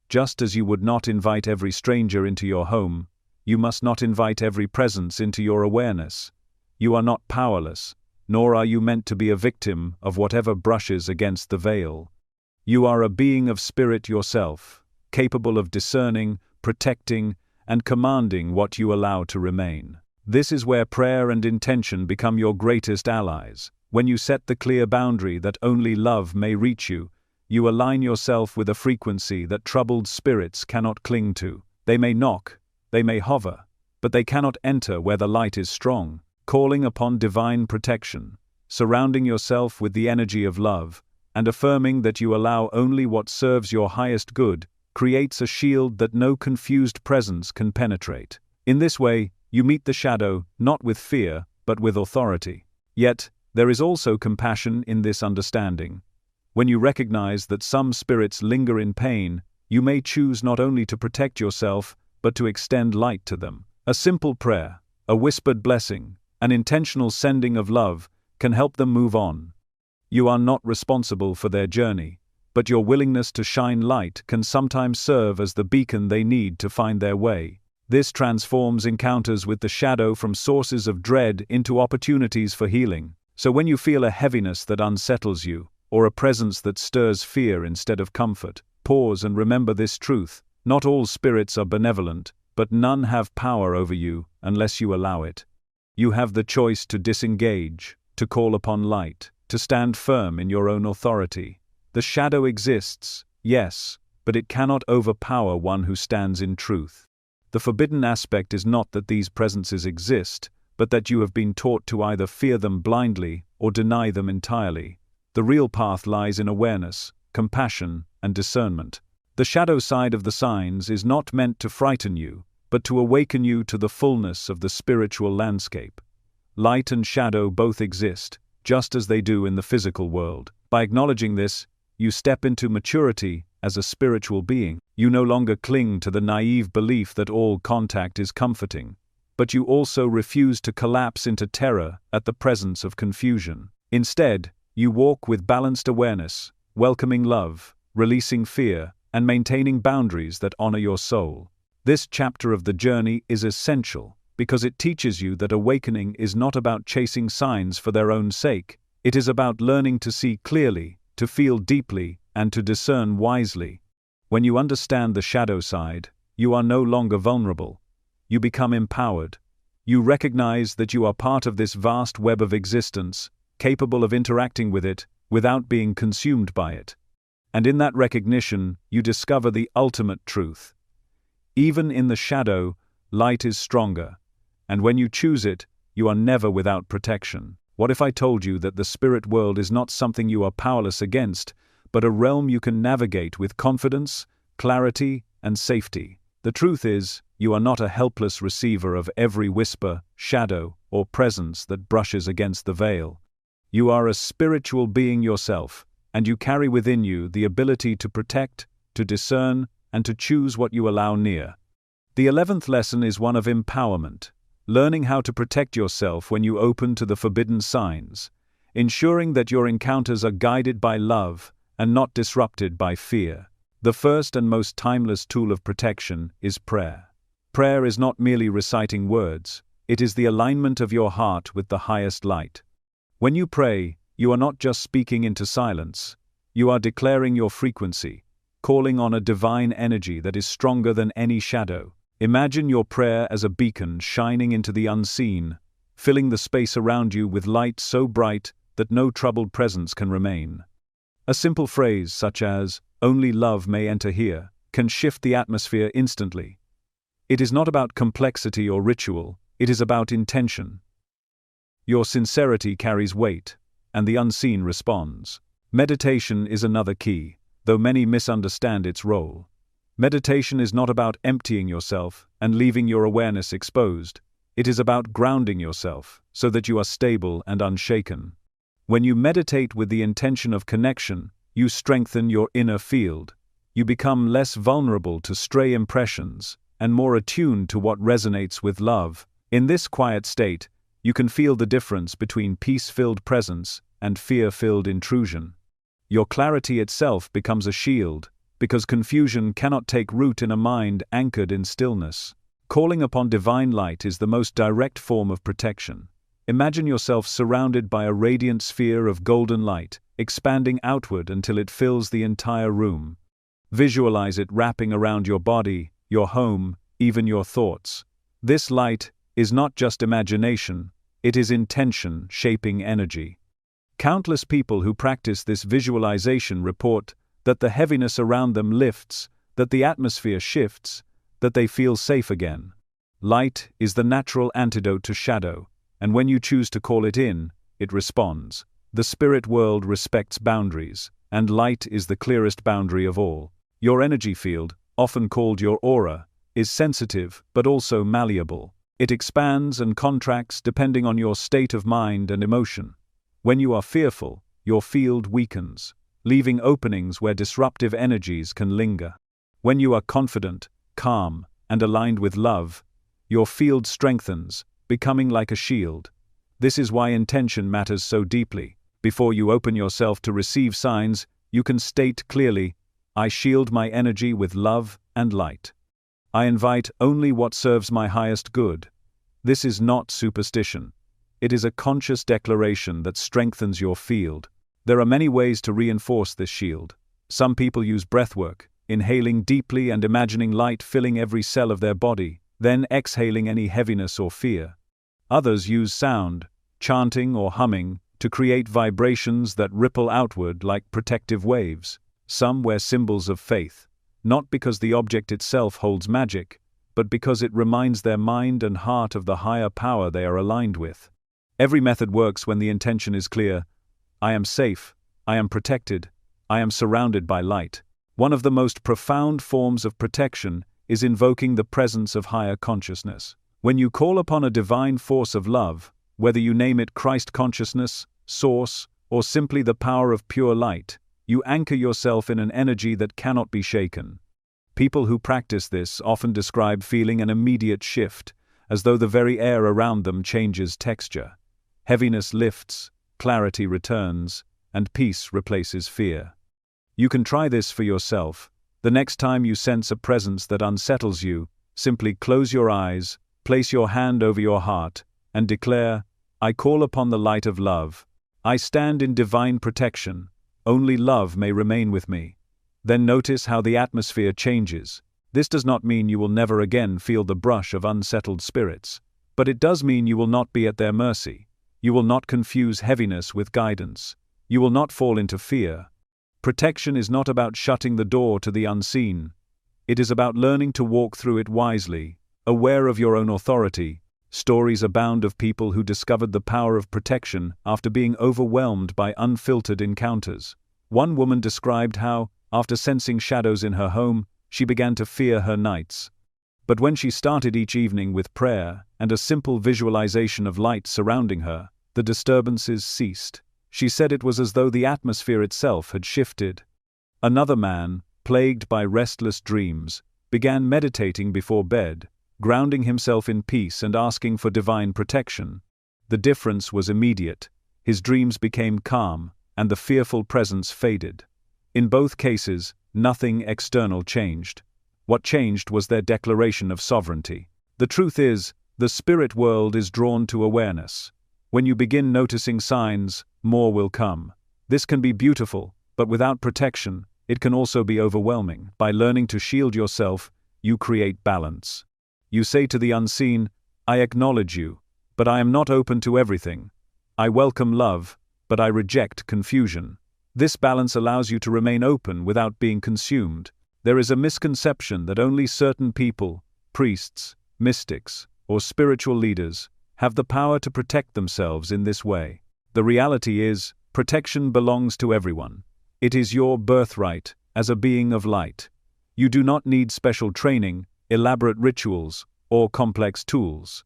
Just as you would not invite every stranger into your home, you must not invite every presence into your awareness. You are not powerless, nor are you meant to be a victim of whatever brushes against the veil. You are a being of spirit yourself, capable of discerning, protecting, and commanding what you allow to remain. This is where prayer and intention become your greatest allies. When you set the clear boundary that only love may reach you, you align yourself with a frequency that troubled spirits cannot cling to. They may knock, they may hover, but they cannot enter where the light is strong. Calling upon divine protection, surrounding yourself with the energy of love, and affirming that you allow only what serves your highest good, creates a shield that no confused presence can penetrate. In this way, you meet the shadow, not with fear, but with authority. Yet, there is also compassion in this understanding. When you recognize that some spirits linger in pain, you may choose not only to protect yourself, but to extend light to them. A simple prayer, a whispered blessing, an intentional sending of love, can help them move on. You are not responsible for their journey, but your willingness to shine light can sometimes serve as the beacon they need to find their way. This transforms encounters with the shadow from sources of dread into opportunities for healing. So when you feel a heaviness that unsettles you, or a presence that stirs fear instead of comfort, pause and remember this truth: not all spirits are benevolent, but none have power over you unless you allow it. You have the choice to disengage, to call upon light, to stand firm in your own authority. The shadow exists, yes, but it cannot overpower one who stands in truth. The forbidden aspect is not that these presences exist, but that you have been taught to either fear them blindly or deny them entirely. The real path lies in awareness, compassion, and discernment. The shadow side of the signs is not meant to frighten you, but to awaken you to the fullness of the spiritual landscape. Light and shadow both exist, just as they do in the physical world. By acknowledging this, you step into maturity as a spiritual being. You no longer cling to the naive belief that all contact is comforting, but you also refuse to collapse into terror at the presence of confusion. Instead, you walk with balanced awareness, welcoming love, releasing fear, and maintaining boundaries that honor your soul. This chapter of the journey is essential because it teaches you that awakening is not about chasing signs for their own sake. It is about learning to see clearly, to feel deeply, and to discern wisely. When you understand the shadow side, you are no longer vulnerable. You become empowered. You recognize that you are part of this vast web of existence, capable of interacting with it without being consumed by it. And in that recognition, you discover the ultimate truth. Even in the shadow, light is stronger, and when you choose it, you are never without protection. What if I told you that the spirit world is not something you are powerless against, but a realm you can navigate with confidence, clarity, and safety? The truth is, you are not a helpless receiver of every whisper, shadow, or presence that brushes against the veil. You are a spiritual being yourself, and you carry within you the ability to protect, to discern, and to choose what you allow near. The 11th lesson is one of empowerment, learning how to protect yourself when you open to the forbidden signs, ensuring that your encounters are guided by love and not disrupted by fear. The first and most timeless tool of protection is prayer. Prayer is not merely reciting words, it is the alignment of your heart with the highest light. When you pray, you are not just speaking into silence, you are declaring your frequency, calling on a divine energy that is stronger than any shadow. Imagine your prayer as a beacon shining into the unseen, filling the space around you with light so bright that no troubled presence can remain. A simple phrase such as, "Only love may enter here," can shift the atmosphere instantly. It is not about complexity or ritual, it is about intention. Your sincerity carries weight, and the unseen responds. Meditation is another key, though many misunderstand its role. Meditation is not about emptying yourself and leaving your awareness exposed. It is about grounding yourself so that you are stable and unshaken. When you meditate with the intention of connection, you strengthen your inner field. You become less vulnerable to stray impressions and more attuned to what resonates with love. In this quiet state, you can feel the difference between peace-filled presence and fear-filled intrusion. Your clarity itself becomes a shield, because confusion cannot take root in a mind anchored in stillness. Calling upon divine light is the most direct form of protection. Imagine yourself surrounded by a radiant sphere of golden light, expanding outward until it fills the entire room. Visualize it wrapping around your body, your home, even your thoughts. This light is not just imagination, it is intention shaping energy. Countless people who practice this visualization report that the heaviness around them lifts, that the atmosphere shifts, that they feel safe again. Light is the natural antidote to shadow, and when you choose to call it in, it responds. The spirit world respects boundaries, and light is the clearest boundary of all. Your energy field, often called your aura, is sensitive but also malleable. It expands and contracts depending on your state of mind and emotion. When you are fearful, your field weakens, leaving openings where disruptive energies can linger. When you are confident, calm, and aligned with love, your field strengthens, becoming like a shield. This is why intention matters so deeply. Before you open yourself to receive signs, you can state clearly, I shield my energy with love and light. I invite only what serves my highest good. This is not superstition. It is a conscious declaration that strengthens your field. There are many ways to reinforce this shield. Some people use breathwork, inhaling deeply and imagining light filling every cell of their body, then exhaling any heaviness or fear. Others use sound, chanting or humming, to create vibrations that ripple outward like protective waves. Some wear symbols of faith, not because the object itself holds magic, but because it reminds their mind and heart of the higher power they are aligned with. Every method works when the intention is clear. I am safe, I am protected, I am surrounded by light. One of the most profound forms of protection is invoking the presence of higher consciousness. When you call upon a divine force of love, whether you name it Christ consciousness, source, or simply the power of pure light, you anchor yourself in an energy that cannot be shaken. People who practice this often describe feeling an immediate shift, as though the very air around them changes texture. Heaviness lifts, clarity returns, and peace replaces fear. You can try this for yourself. The next time you sense a presence that unsettles you, simply close your eyes, place your hand over your heart, and declare, I call upon the light of love. I stand in divine protection. Only love may remain with me. Then notice how the atmosphere changes. This does not mean you will never again feel the brush of unsettled spirits, but it does mean you will not be at their mercy. You will not confuse heaviness with guidance. You will not fall into fear. Protection is not about shutting the door to the unseen. It is about learning to walk through it wisely, aware of your own authority. Stories abound of people who discovered the power of protection after being overwhelmed by unfiltered encounters. One woman described how, after sensing shadows in her home, she began to fear her nights. But when she started each evening with prayer and a simple visualization of light surrounding her, the disturbances ceased. She said it was as though the atmosphere itself had shifted. Another man, plagued by restless dreams, began meditating before bed, grounding himself in peace and asking for divine protection. The difference was immediate. His dreams became calm, and the fearful presence faded. In both cases, nothing external changed. What changed was their declaration of sovereignty. The truth is, the spirit world is drawn to awareness. When you begin noticing signs, more will come. This can be beautiful, but without protection, it can also be overwhelming. By learning to shield yourself, you create balance. You say to the unseen, I acknowledge you, but I am not open to everything. I welcome love, but I reject confusion. This balance allows you to remain open without being consumed. There is a misconception that only certain people, priests, mystics, or spiritual leaders, have the power to protect themselves in this way. The reality is, protection belongs to everyone. It is your birthright as a being of light. You do not need special training, elaborate rituals, or complex tools.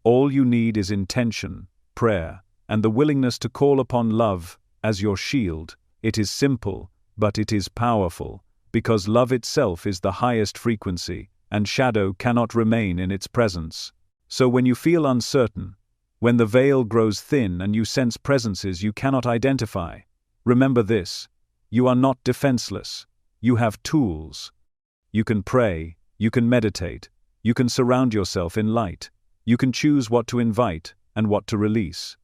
All you need is intention, prayer, and the willingness to call upon love as your shield. It is simple, but it is powerful, because love itself is the highest frequency, and shadow cannot remain in its presence. So when you feel uncertain, when the veil grows thin and you sense presences you cannot identify, remember this: you are not defenseless. You have tools. You can pray, you can meditate, you can surround yourself in light, you can choose what to invite and what to release.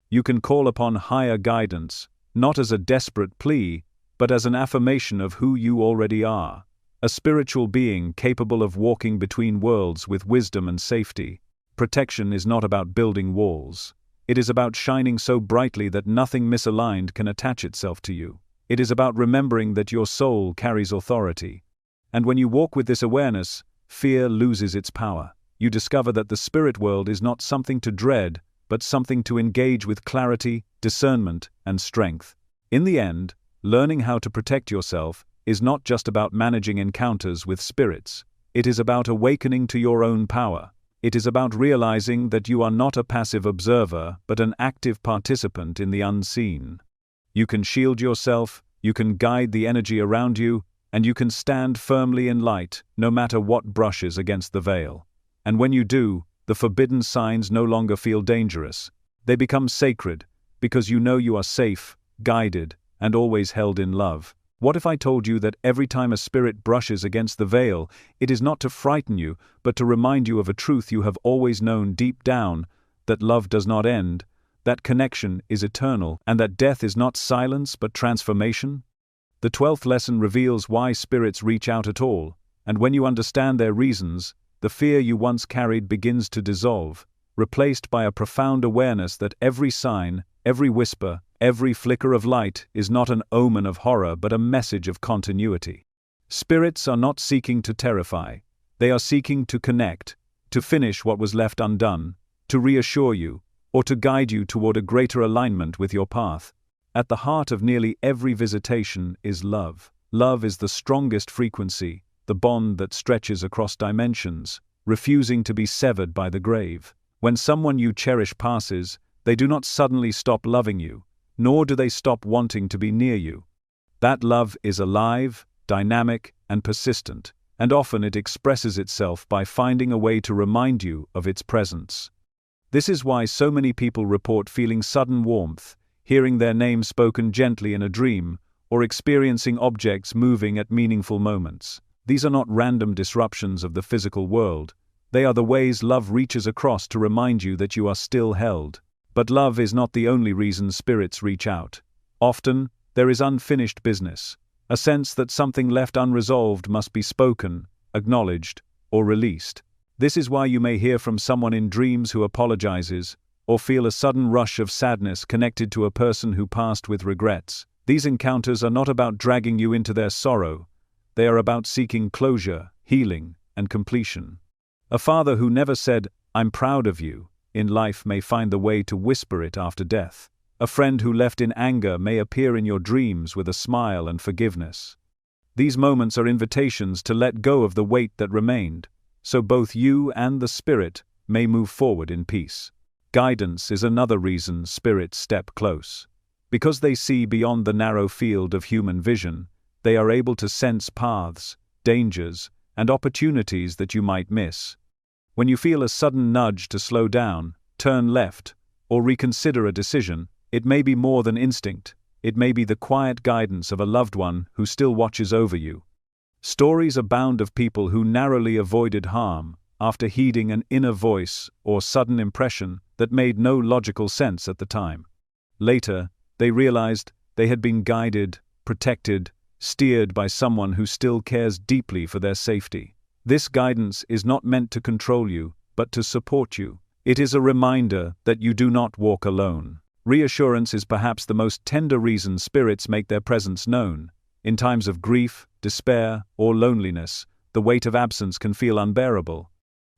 You can call upon higher guidance, not as a desperate plea, but as an affirmation of who you already are, a spiritual being capable of walking between worlds with wisdom and safety. Protection is not about building walls. It is about shining so brightly that nothing misaligned can attach itself to you. It is about remembering that your soul carries authority. And when you walk with this awareness, fear loses its power. You discover that the spirit world is not something to dread, but something to engage with clarity, discernment, and strength. In the end, learning how to protect yourself is not just about managing encounters with spirits. It is about awakening to your own power. It is about realizing that you are not a passive observer, but an active participant in the unseen. You can shield yourself, you can guide the energy around you, and you can stand firmly in light, no matter what brushes against the veil. And when you do, the forbidden signs no longer feel dangerous. They become sacred, because you know you are safe, guided, and always held in love. What if I told you that every time a spirit brushes against the veil, it is not to frighten you, but to remind you of a truth you have always known deep down, that love does not end, that connection is eternal, and that death is not silence but transformation? The 12th lesson reveals why spirits reach out at all, and when you understand their reasons, the fear you once carried begins to dissolve, replaced by a profound awareness that every sign, every whisper, every flicker of light is not an omen of horror but a message of continuity. Spirits are not seeking to terrify. They are seeking to connect, to finish what was left undone, to reassure you, or to guide you toward a greater alignment with your path. At the heart of nearly every visitation is love. Love is the strongest frequency, the bond that stretches across dimensions, refusing to be severed by the grave. When someone you cherish passes, they do not suddenly stop loving you, nor do they stop wanting to be near you. That love is alive, dynamic, and persistent, and often it expresses itself by finding a way to remind you of its presence. This is why so many people report feeling sudden warmth, hearing their name spoken gently in a dream, or experiencing objects moving at meaningful moments. These are not random disruptions of the physical world. They are the ways love reaches across to remind you that you are still held. But love is not the only reason spirits reach out. Often, there is unfinished business, a sense that something left unresolved must be spoken, acknowledged, or released. This is why you may hear from someone in dreams who apologizes, or feel a sudden rush of sadness connected to a person who passed with regrets. These encounters are not about dragging you into their sorrow. They are about seeking closure, healing, and completion. A father who never said, "I'm proud of you," in life may find the way to whisper it after death. A friend who left in anger may appear in your dreams with a smile and forgiveness. These moments are invitations to let go of the weight that remained, so both you and the spirit may move forward in peace. Guidance is another reason spirits step close. Because they see beyond the narrow field of human vision, they are able to sense paths, dangers, and opportunities that you might miss. When you feel a sudden nudge to slow down, turn left, or reconsider a decision, it may be more than instinct. It may be the quiet guidance of a loved one who still watches over you. Stories abound of people who narrowly avoided harm after heeding an inner voice or sudden impression that made no logical sense at the time. Later, they realized they had been guided, protected, steered by someone who still cares deeply for their safety. This guidance is not meant to control you, but to support you. It is a reminder that you do not walk alone. Reassurance is perhaps the most tender reason spirits make their presence known. In times of grief, despair, or loneliness, the weight of absence can feel unbearable.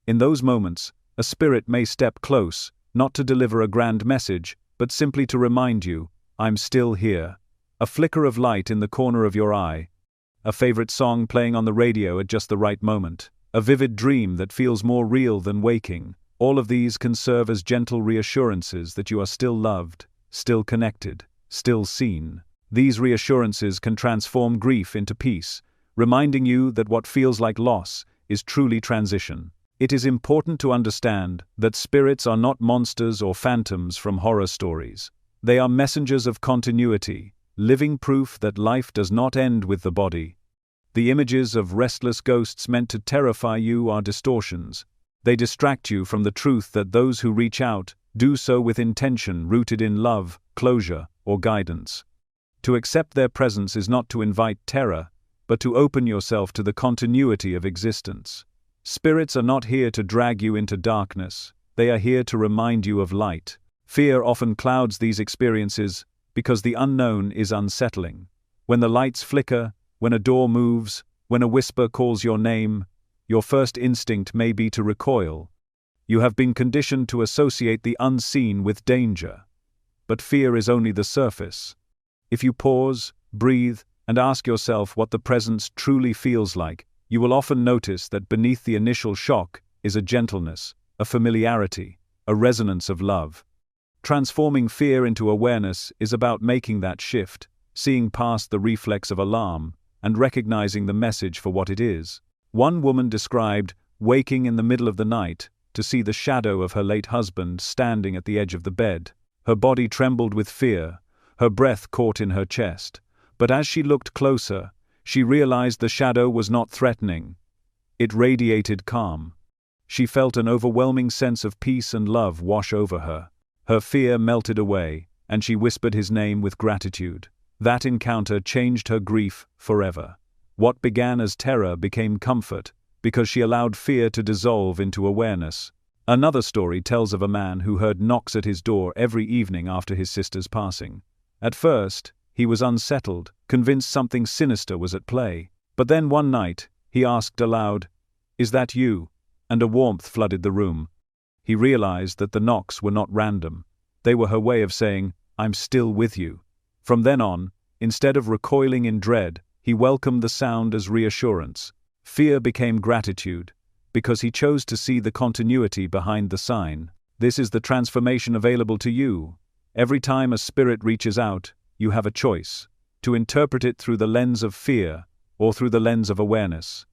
In those moments, a spirit may step close, not to deliver a grand message, but simply to remind you, "I'm still here." A flicker of light in the corner of your eye, a favorite song playing on the radio at just the right moment, a vivid dream that feels more real than waking. All of these can serve as gentle reassurances that you are still loved, still connected, still seen. These reassurances can transform grief into peace, reminding you that what feels like loss is truly transition. It is important to understand that spirits are not monsters or phantoms from horror stories. They are messengers of continuity, living proof that life does not end with the body. The images of restless ghosts meant to terrify you are distortions. They distract you from the truth that those who reach out do so with intention rooted in love, closure, or guidance. To accept their presence is not to invite terror, but to open yourself to the continuity of existence. Spirits are not here to drag you into darkness, they are here to remind you of light. Fear often clouds these experiences because the unknown is unsettling. When the lights flicker, when a door moves, when a whisper calls your name, your first instinct may be to recoil. You have been conditioned to associate the unseen with danger. But fear is only the surface. If you pause, breathe, and ask yourself what the presence truly feels like, you will often notice that beneath the initial shock is a gentleness, a familiarity, a resonance of love. Transforming fear into awareness is about making that shift, seeing past the reflex of alarm, and recognizing the message for what it is. One woman described waking in the middle of the night to see the shadow of her late husband standing at the edge of the bed. Her body trembled with fear, her breath caught in her chest. But as she looked closer, she realized the shadow was not threatening. It radiated calm. She felt an overwhelming sense of peace and love wash over her. Her fear melted away, and she whispered his name with gratitude. That encounter changed her grief forever. What began as terror became comfort, because she allowed fear to dissolve into awareness. Another story tells of a man who heard knocks at his door every evening after his sister's passing. At first, he was unsettled, convinced something sinister was at play. But then one night, he asked aloud, "Is that you?" And a warmth flooded the room. He realized that the knocks were not random. They were her way of saying, "I'm still with you." From then on, instead of recoiling in dread, he welcomed the sound as reassurance. Fear became gratitude, because he chose to see the continuity behind the sign. This is the transformation available to you. Every time a spirit reaches out, you have a choice, to interpret it through the lens of fear, or through the lens of awareness.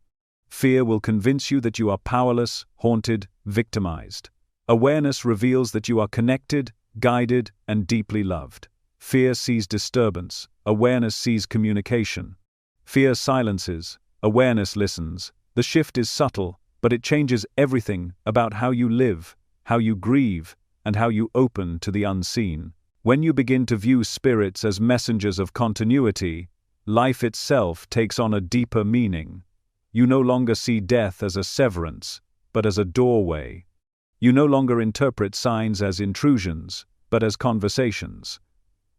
Fear will convince you that you are powerless, haunted, victimized. Awareness reveals that you are connected, guided, and deeply loved. Fear sees disturbance, awareness sees communication. Fear silences, awareness listens. The shift is subtle, but it changes everything about how you live, how you grieve, and how you open to the unseen. When you begin to view spirits as messengers of continuity, life itself takes on a deeper meaning. You no longer see death as a severance, but as a doorway. You no longer interpret signs as intrusions, but as conversations.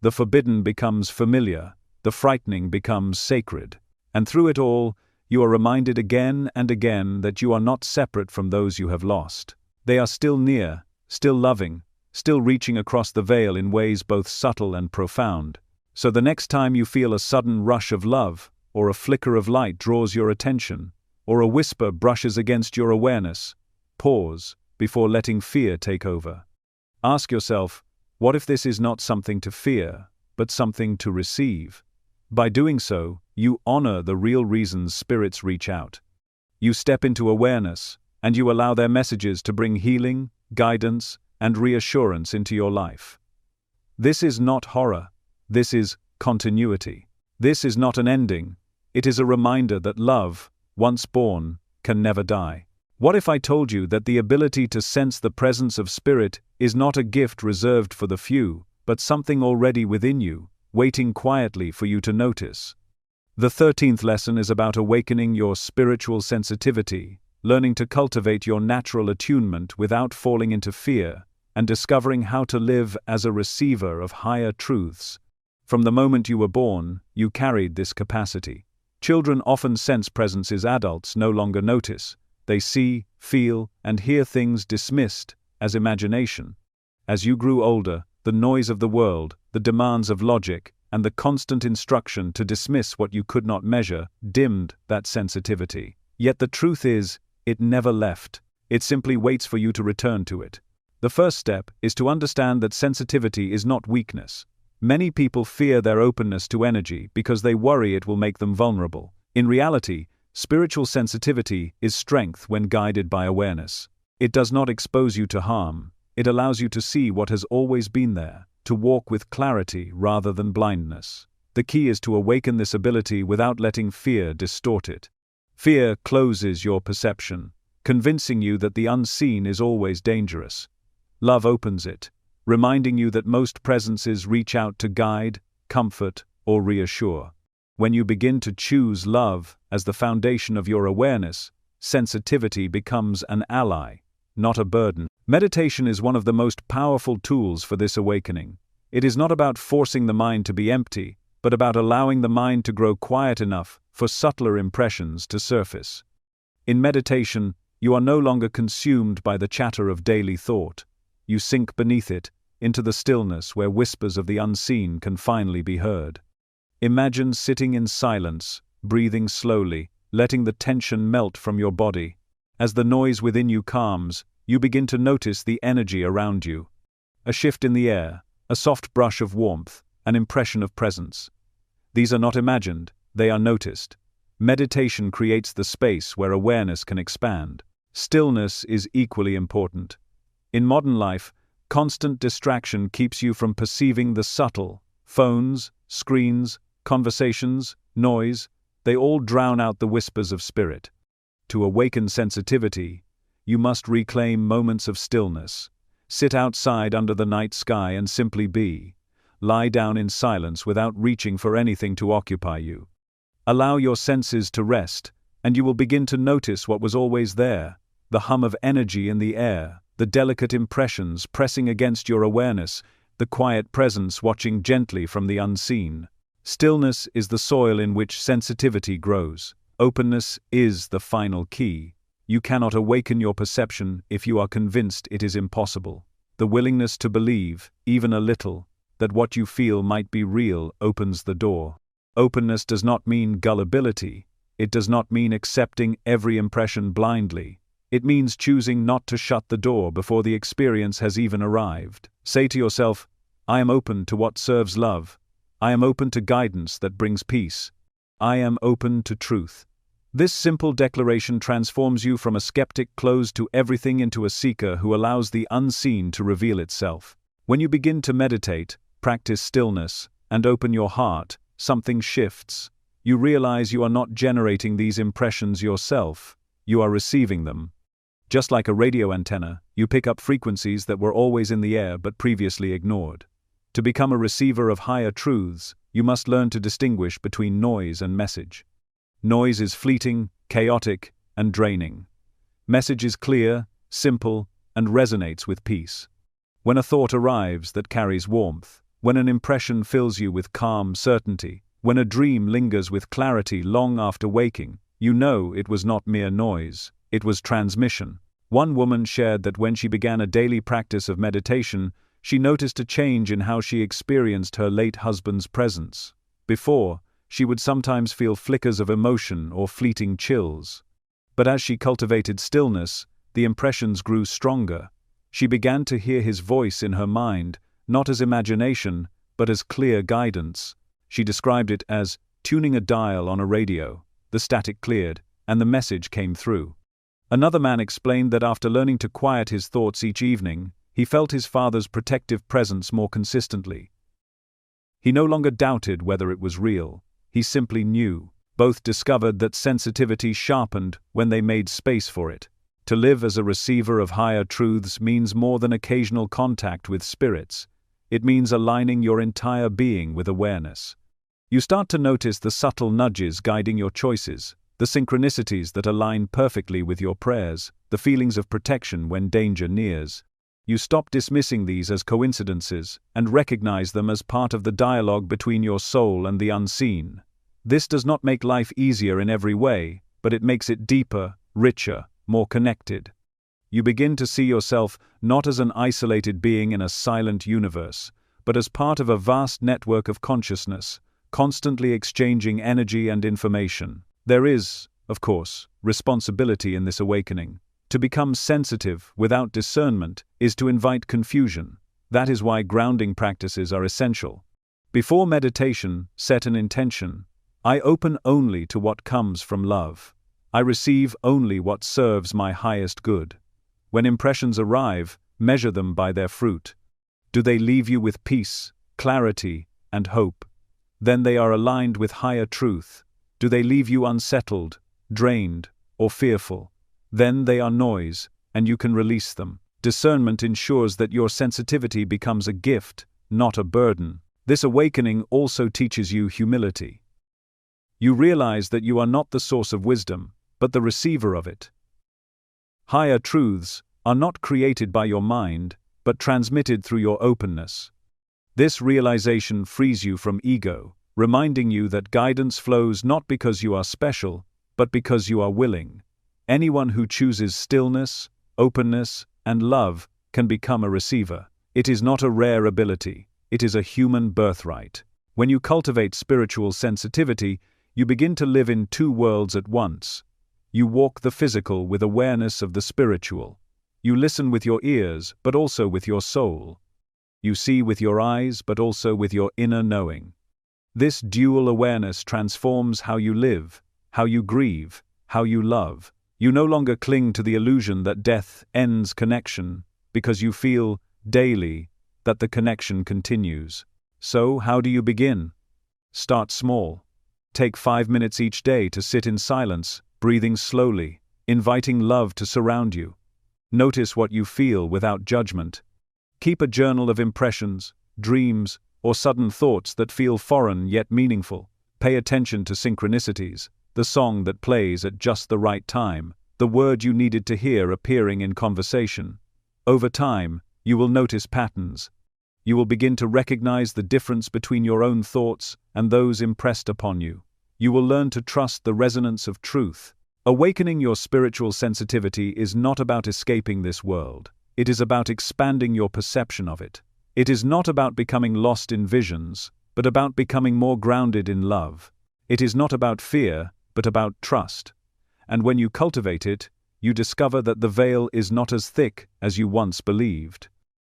The forbidden becomes familiar, the frightening becomes sacred. And through it all, you are reminded again and again that you are not separate from those you have lost. They are still near, still loving, still reaching across the veil in ways both subtle and profound. So the next time you feel a sudden rush of love, or a flicker of light draws your attention, or a whisper brushes against your awareness, pause before letting fear take over. Ask yourself, what if this is not something to fear, but something to receive? By doing so, you honor the real reasons spirits reach out. You step into awareness, and you allow their messages to bring healing, guidance, and reassurance into your life. This is not horror. This is continuity. This is not an ending. It is a reminder that love, once born, can never die. What if I told you that the ability to sense the presence of spirit is not a gift reserved for the few, but something already within you, waiting quietly for you to notice? The 13th lesson is about awakening your spiritual sensitivity, learning to cultivate your natural attunement without falling into fear, and discovering how to live as a receiver of higher truths. From the moment you were born, you carried this capacity. Children often sense presences adults no longer notice. They see, feel, and hear things dismissed as imagination. As you grew older, the noise of the world, the demands of logic, and the constant instruction to dismiss what you could not measure dimmed that sensitivity. Yet the truth is, it never left. It simply waits for you to return to it. The first step is to understand that sensitivity is not weakness. Many people fear their openness to energy because they worry it will make them vulnerable. In reality, spiritual sensitivity is strength when guided by awareness. It does not expose you to harm. It allows you to see what has always been there, to walk with clarity rather than blindness. The key is to awaken this ability without letting fear distort it. Fear closes your perception, convincing you that the unseen is always dangerous. Love opens it, reminding you that most presences reach out to guide, comfort, or reassure. When you begin to choose love as the foundation of your awareness, sensitivity becomes an ally, not a burden. Meditation is one of the most powerful tools for this awakening. It is not about forcing the mind to be empty, but about allowing the mind to grow quiet enough for subtler impressions to surface. In meditation, you are no longer consumed by the chatter of daily thought. You sink beneath it, into the stillness where whispers of the unseen can finally be heard. Imagine sitting in silence, breathing slowly, letting the tension melt from your body. As the noise within you calms, you begin to notice the energy around you. A shift in the air, a soft brush of warmth, an impression of presence. These are not imagined, they are noticed. Meditation creates the space where awareness can expand. Stillness is equally important. In modern life, constant distraction keeps you from perceiving the subtle. Phones, screens, conversations, noise, they all drown out the whispers of spirit. To awaken sensitivity, you must reclaim moments of stillness. Sit outside under the night sky and simply be. Lie down in silence without reaching for anything to occupy you. Allow your senses to rest, and you will begin to notice what was always there: the hum of energy in the air, the delicate impressions pressing against your awareness, the quiet presence watching gently from the unseen. Stillness is the soil in which sensitivity grows. Openness is the final key. You cannot awaken your perception if you are convinced it is impossible. The willingness to believe, even a little, that what you feel might be real opens the door. Openness does not mean gullibility. It does not mean accepting every impression blindly. It means choosing not to shut the door before the experience has even arrived. Say to yourself, I am open to what serves love. I am open to guidance that brings peace. I am open to truth. This simple declaration transforms you from a skeptic closed to everything into a seeker who allows the unseen to reveal itself. When you begin to meditate, practice stillness, and open your heart, something shifts. You realize you are not generating these impressions yourself, you are receiving them. Just like a radio antenna, you pick up frequencies that were always in the air but previously ignored. To become a receiver of higher truths, you must learn to distinguish between noise and message. Noise is fleeting, chaotic, and draining. Message is clear, simple, and resonates with peace. When a thought arrives that carries warmth, when an impression fills you with calm certainty, when a dream lingers with clarity long after waking, you know it was not mere noise, it was transmission. One woman shared that when she began a daily practice of meditation, she noticed a change in how she experienced her late husband's presence. Before, she would sometimes feel flickers of emotion or fleeting chills. But as she cultivated stillness, the impressions grew stronger. She began to hear his voice in her mind, not as imagination, but as clear guidance. She described it as tuning a dial on a radio. The static cleared, and the message came through. Another man explained that after learning to quiet his thoughts each evening, he felt his father's protective presence more consistently. He no longer doubted whether it was real. He simply knew. Both discovered that sensitivity sharpened when they made space for it. To live as a receiver of higher truths means more than occasional contact with spirits. It means aligning your entire being with awareness. You start to notice the subtle nudges guiding your choices, the synchronicities that align perfectly with your prayers, the feelings of protection when danger nears. You stop dismissing these as coincidences and recognize them as part of the dialogue between your soul and the unseen. This does not make life easier in every way, but it makes it deeper, richer, more connected. You begin to see yourself not as an isolated being in a silent universe, but as part of a vast network of consciousness, constantly exchanging energy and information. There is, of course, responsibility in this awakening. To become sensitive without discernment is to invite confusion. That is why grounding practices are essential. Before meditation, set an intention. I open only to what comes from love. I receive only what serves my highest good. When impressions arrive, measure them by their fruit. Do they leave you with peace, clarity, and hope? Then they are aligned with higher truth. Do they leave you unsettled, drained, or fearful? Then they are noise, and you can release them. Discernment ensures that your sensitivity becomes a gift, not a burden. This awakening also teaches you humility. You realize that you are not the source of wisdom, but the receiver of it. Higher truths are not created by your mind, but transmitted through your openness. This realization frees you from ego. reminding you that guidance flows not because you are special, but because you are willing. Anyone who chooses stillness, openness, and love can become a receiver. It is not a rare ability, it is a human birthright. When you cultivate spiritual sensitivity, you begin to live in two worlds at once. You walk the physical with awareness of the spiritual. You listen with your ears, but also with your soul. You see with your eyes, but also with your inner knowing. This dual awareness transforms how you live, how you grieve, how you love. You no longer cling to the illusion that death ends connection, because you feel, daily, that the connection continues. So, how do you begin? Start small. Take 5 minutes each day to sit in silence, breathing slowly, inviting love to surround you. Notice what you feel without judgment. Keep a journal of impressions, dreams, or sudden thoughts that feel foreign yet meaningful. Pay attention to synchronicities, the song that plays at just the right time, the word you needed to hear appearing in conversation. Over time, you will notice patterns. You will begin to recognize the difference between your own thoughts and those impressed upon you. You will learn to trust the resonance of truth. Awakening your spiritual sensitivity is not about escaping this world. It is about expanding your perception of it. It is not about becoming lost in visions, but about becoming more grounded in love. It is not about fear, but about trust. And when you cultivate it, you discover that the veil is not as thick as you once believed.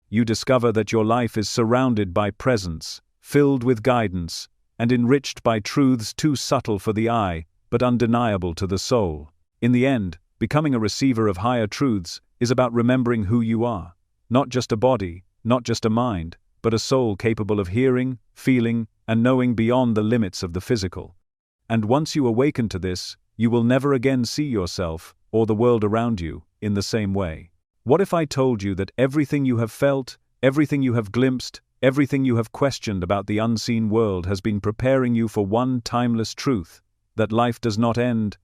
You discover that your life is surrounded by presence, filled with guidance, and enriched by truths too subtle for the eye, but undeniable to the soul. In the end, becoming a receiver of higher truths is about remembering who you are. Not just a body, not just a mind, but a soul capable of hearing, feeling, and knowing beyond the limits of the physical. And once you awaken to this, you will never again see yourself, or the world around you, in the same way. What if I told you that everything you have felt, everything you have glimpsed, everything you have questioned about the unseen world has been preparing you for one timeless truth, that life does not end,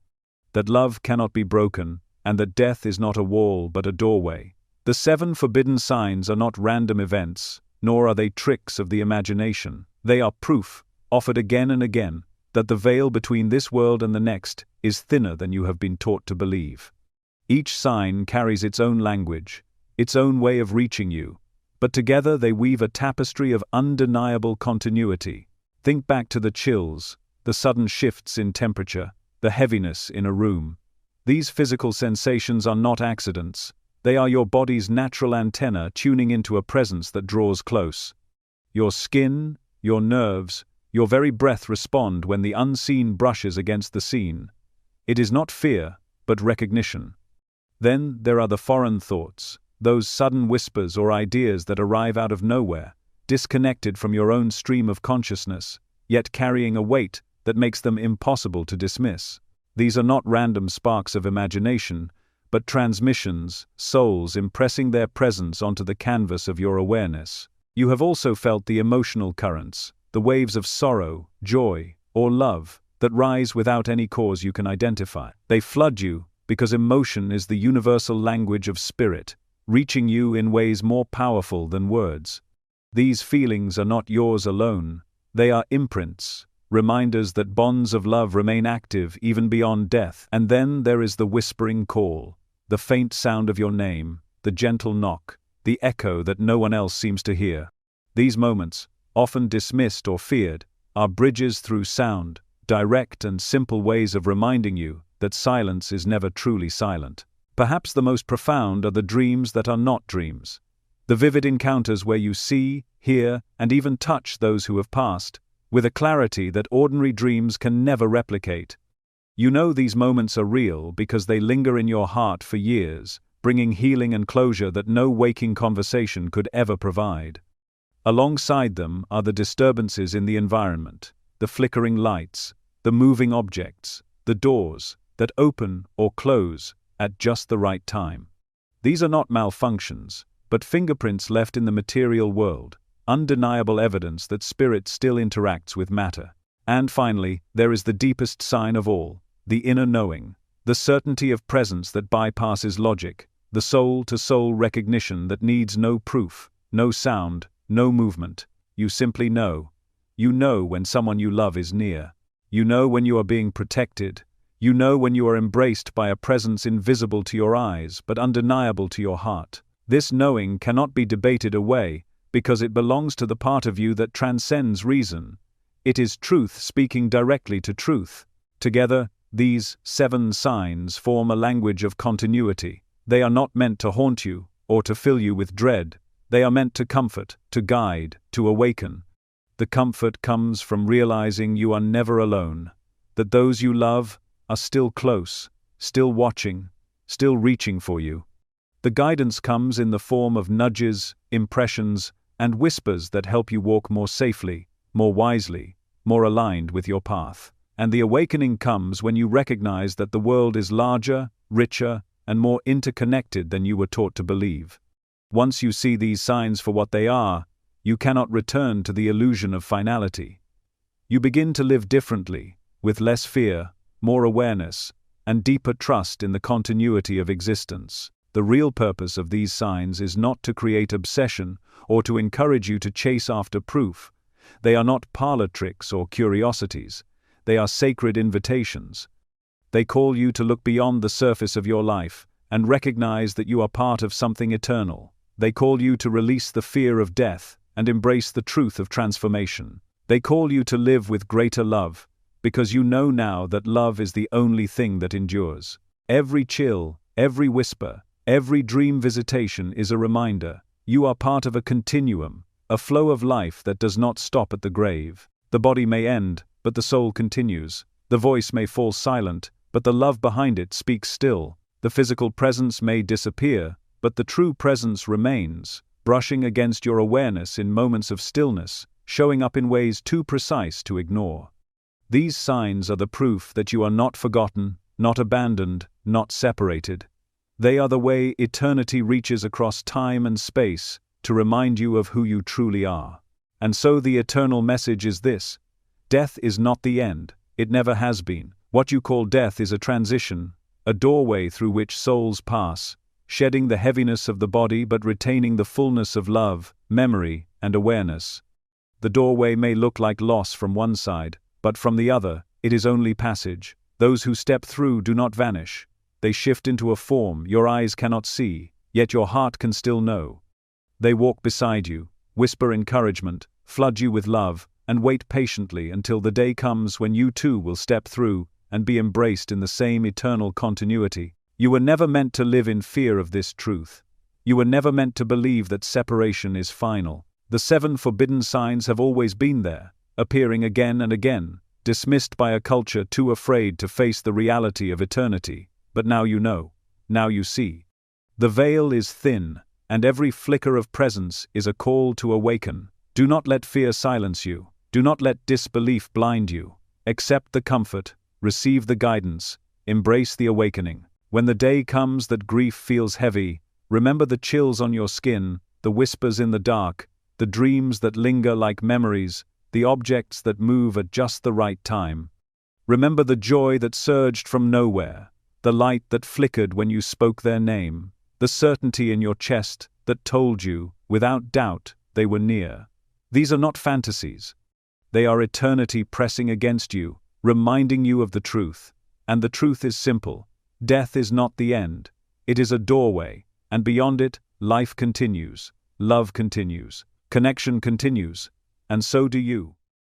that love cannot be broken, and that death is not a wall but a doorway. The 7 forbidden signs are not random events, nor are they tricks of the imagination. They are proof, offered again and again, that the veil between this world and the next is thinner than you have been taught to believe. Each sign carries its own language, its own way of reaching you, but together they weave a tapestry of undeniable continuity. Think back to the chills, the sudden shifts in temperature, the heaviness in a room. These physical sensations are not accidents. They are your body's natural antenna tuning into a presence that draws close. Your skin, your nerves, your very breath respond when the unseen brushes against the seen. It is not fear, but recognition. Then there are the foreign thoughts, those sudden whispers or ideas that arrive out of nowhere, disconnected from your own stream of consciousness, yet carrying a weight that makes them impossible to dismiss. These are not random sparks of imagination, but transmissions, souls impressing their presence onto the canvas of your awareness. You have also felt the emotional currents, the waves of sorrow, joy, or love, that rise without any cause you can identify. They flood you, because emotion is the universal language of spirit, reaching you in ways more powerful than words. These feelings are not yours alone. They are imprints, reminders that bonds of love remain active even beyond death. And then there is the whispering call, the faint sound of your name, the gentle knock, the echo that no one else seems to hear. These moments, often dismissed or feared, are bridges through sound, direct and simple ways of reminding you that silence is never truly silent. Perhaps the most profound are the dreams that are not dreams. The vivid encounters where you see, hear, and even touch those who have passed, with a clarity that ordinary dreams can never replicate. You know these moments are real because they linger in your heart for years, bringing healing and closure that no waking conversation could ever provide. Alongside them are the disturbances in the environment, the flickering lights, the moving objects, the doors that open or close at just the right time. These are not malfunctions, but fingerprints left in the material world, undeniable evidence that spirit still interacts with matter. And finally, there is the deepest sign of all, the inner knowing, the certainty of presence that bypasses logic, the soul-to-soul recognition that needs no proof, no sound, no movement. You simply know. You know when someone you love is near. You know when you are being protected. You know when you are embraced by a presence invisible to your eyes but undeniable to your heart. This knowing cannot be debated away, because it belongs to the part of you that transcends reason. It is truth speaking directly to truth. Together, these 7 signs form a language of continuity. They are not meant to haunt you, or to fill you with dread. They are meant to comfort, to guide, to awaken. The comfort comes from realizing you are never alone, that those you love are still close, still watching, still reaching for you. The guidance comes in the form of nudges, impressions, and whispers that help you walk more safely, more wisely, more aligned with your path. And the awakening comes when you recognize that the world is larger, richer, and more interconnected than you were taught to believe. Once you see these signs for what they are, you cannot return to the illusion of finality. You begin to live differently, with less fear, more awareness, and deeper trust in the continuity of existence. The real purpose of these signs is not to create obsession or to encourage you to chase after proof. They are not parlor tricks or curiosities. They are sacred invitations. They call you to look beyond the surface of your life and recognize that you are part of something eternal. They call you to release the fear of death and embrace the truth of transformation. They call you to live with greater love, because you know now that love is the only thing that endures. Every chill, every whisper, every dream visitation is a reminder. You are part of a continuum, a flow of life that does not stop at the grave. The body may end, but the soul continues. The voice may fall silent, but the love behind it speaks still. The physical presence may disappear, but the true presence remains, brushing against your awareness in moments of stillness, showing up in ways too precise to ignore. These signs are the proof that you are not forgotten, not abandoned, not separated. They are the way eternity reaches across time and space to remind you of who you truly are. And so the eternal message is this: death is not the end, it never has been. What you call death is a transition, a doorway through which souls pass, shedding the heaviness of the body but retaining the fullness of love, memory, and awareness. The doorway may look like loss from one side, but from the other, it is only passage. Those who step through do not vanish. They shift into a form your eyes cannot see, yet your heart can still know. They walk beside you, whisper encouragement, flood you with love, and wait patiently until the day comes when you too will step through and be embraced in the same eternal continuity. You were never meant to live in fear of this truth. You were never meant to believe that separation is final. The 7 forbidden signs have always been there, appearing again and again, dismissed by a culture too afraid to face the reality of eternity. But now you know. Now you see. The veil is thin, and every flicker of presence is a call to awaken. Do not let fear silence you. Do not let disbelief blind you. Accept the comfort, receive the guidance, embrace the awakening. When the day comes that grief feels heavy, remember the chills on your skin, the whispers in the dark, the dreams that linger like memories, the objects that move at just the right time. Remember the joy that surged from nowhere, the light that flickered when you spoke their name, the certainty in your chest that told you, without doubt, they were near. These are not fantasies. They are eternity pressing against you, reminding you of the truth. And the truth is simple. Death is not the end. It is a doorway, and beyond it, life continues, love continues, connection continues, and so do you.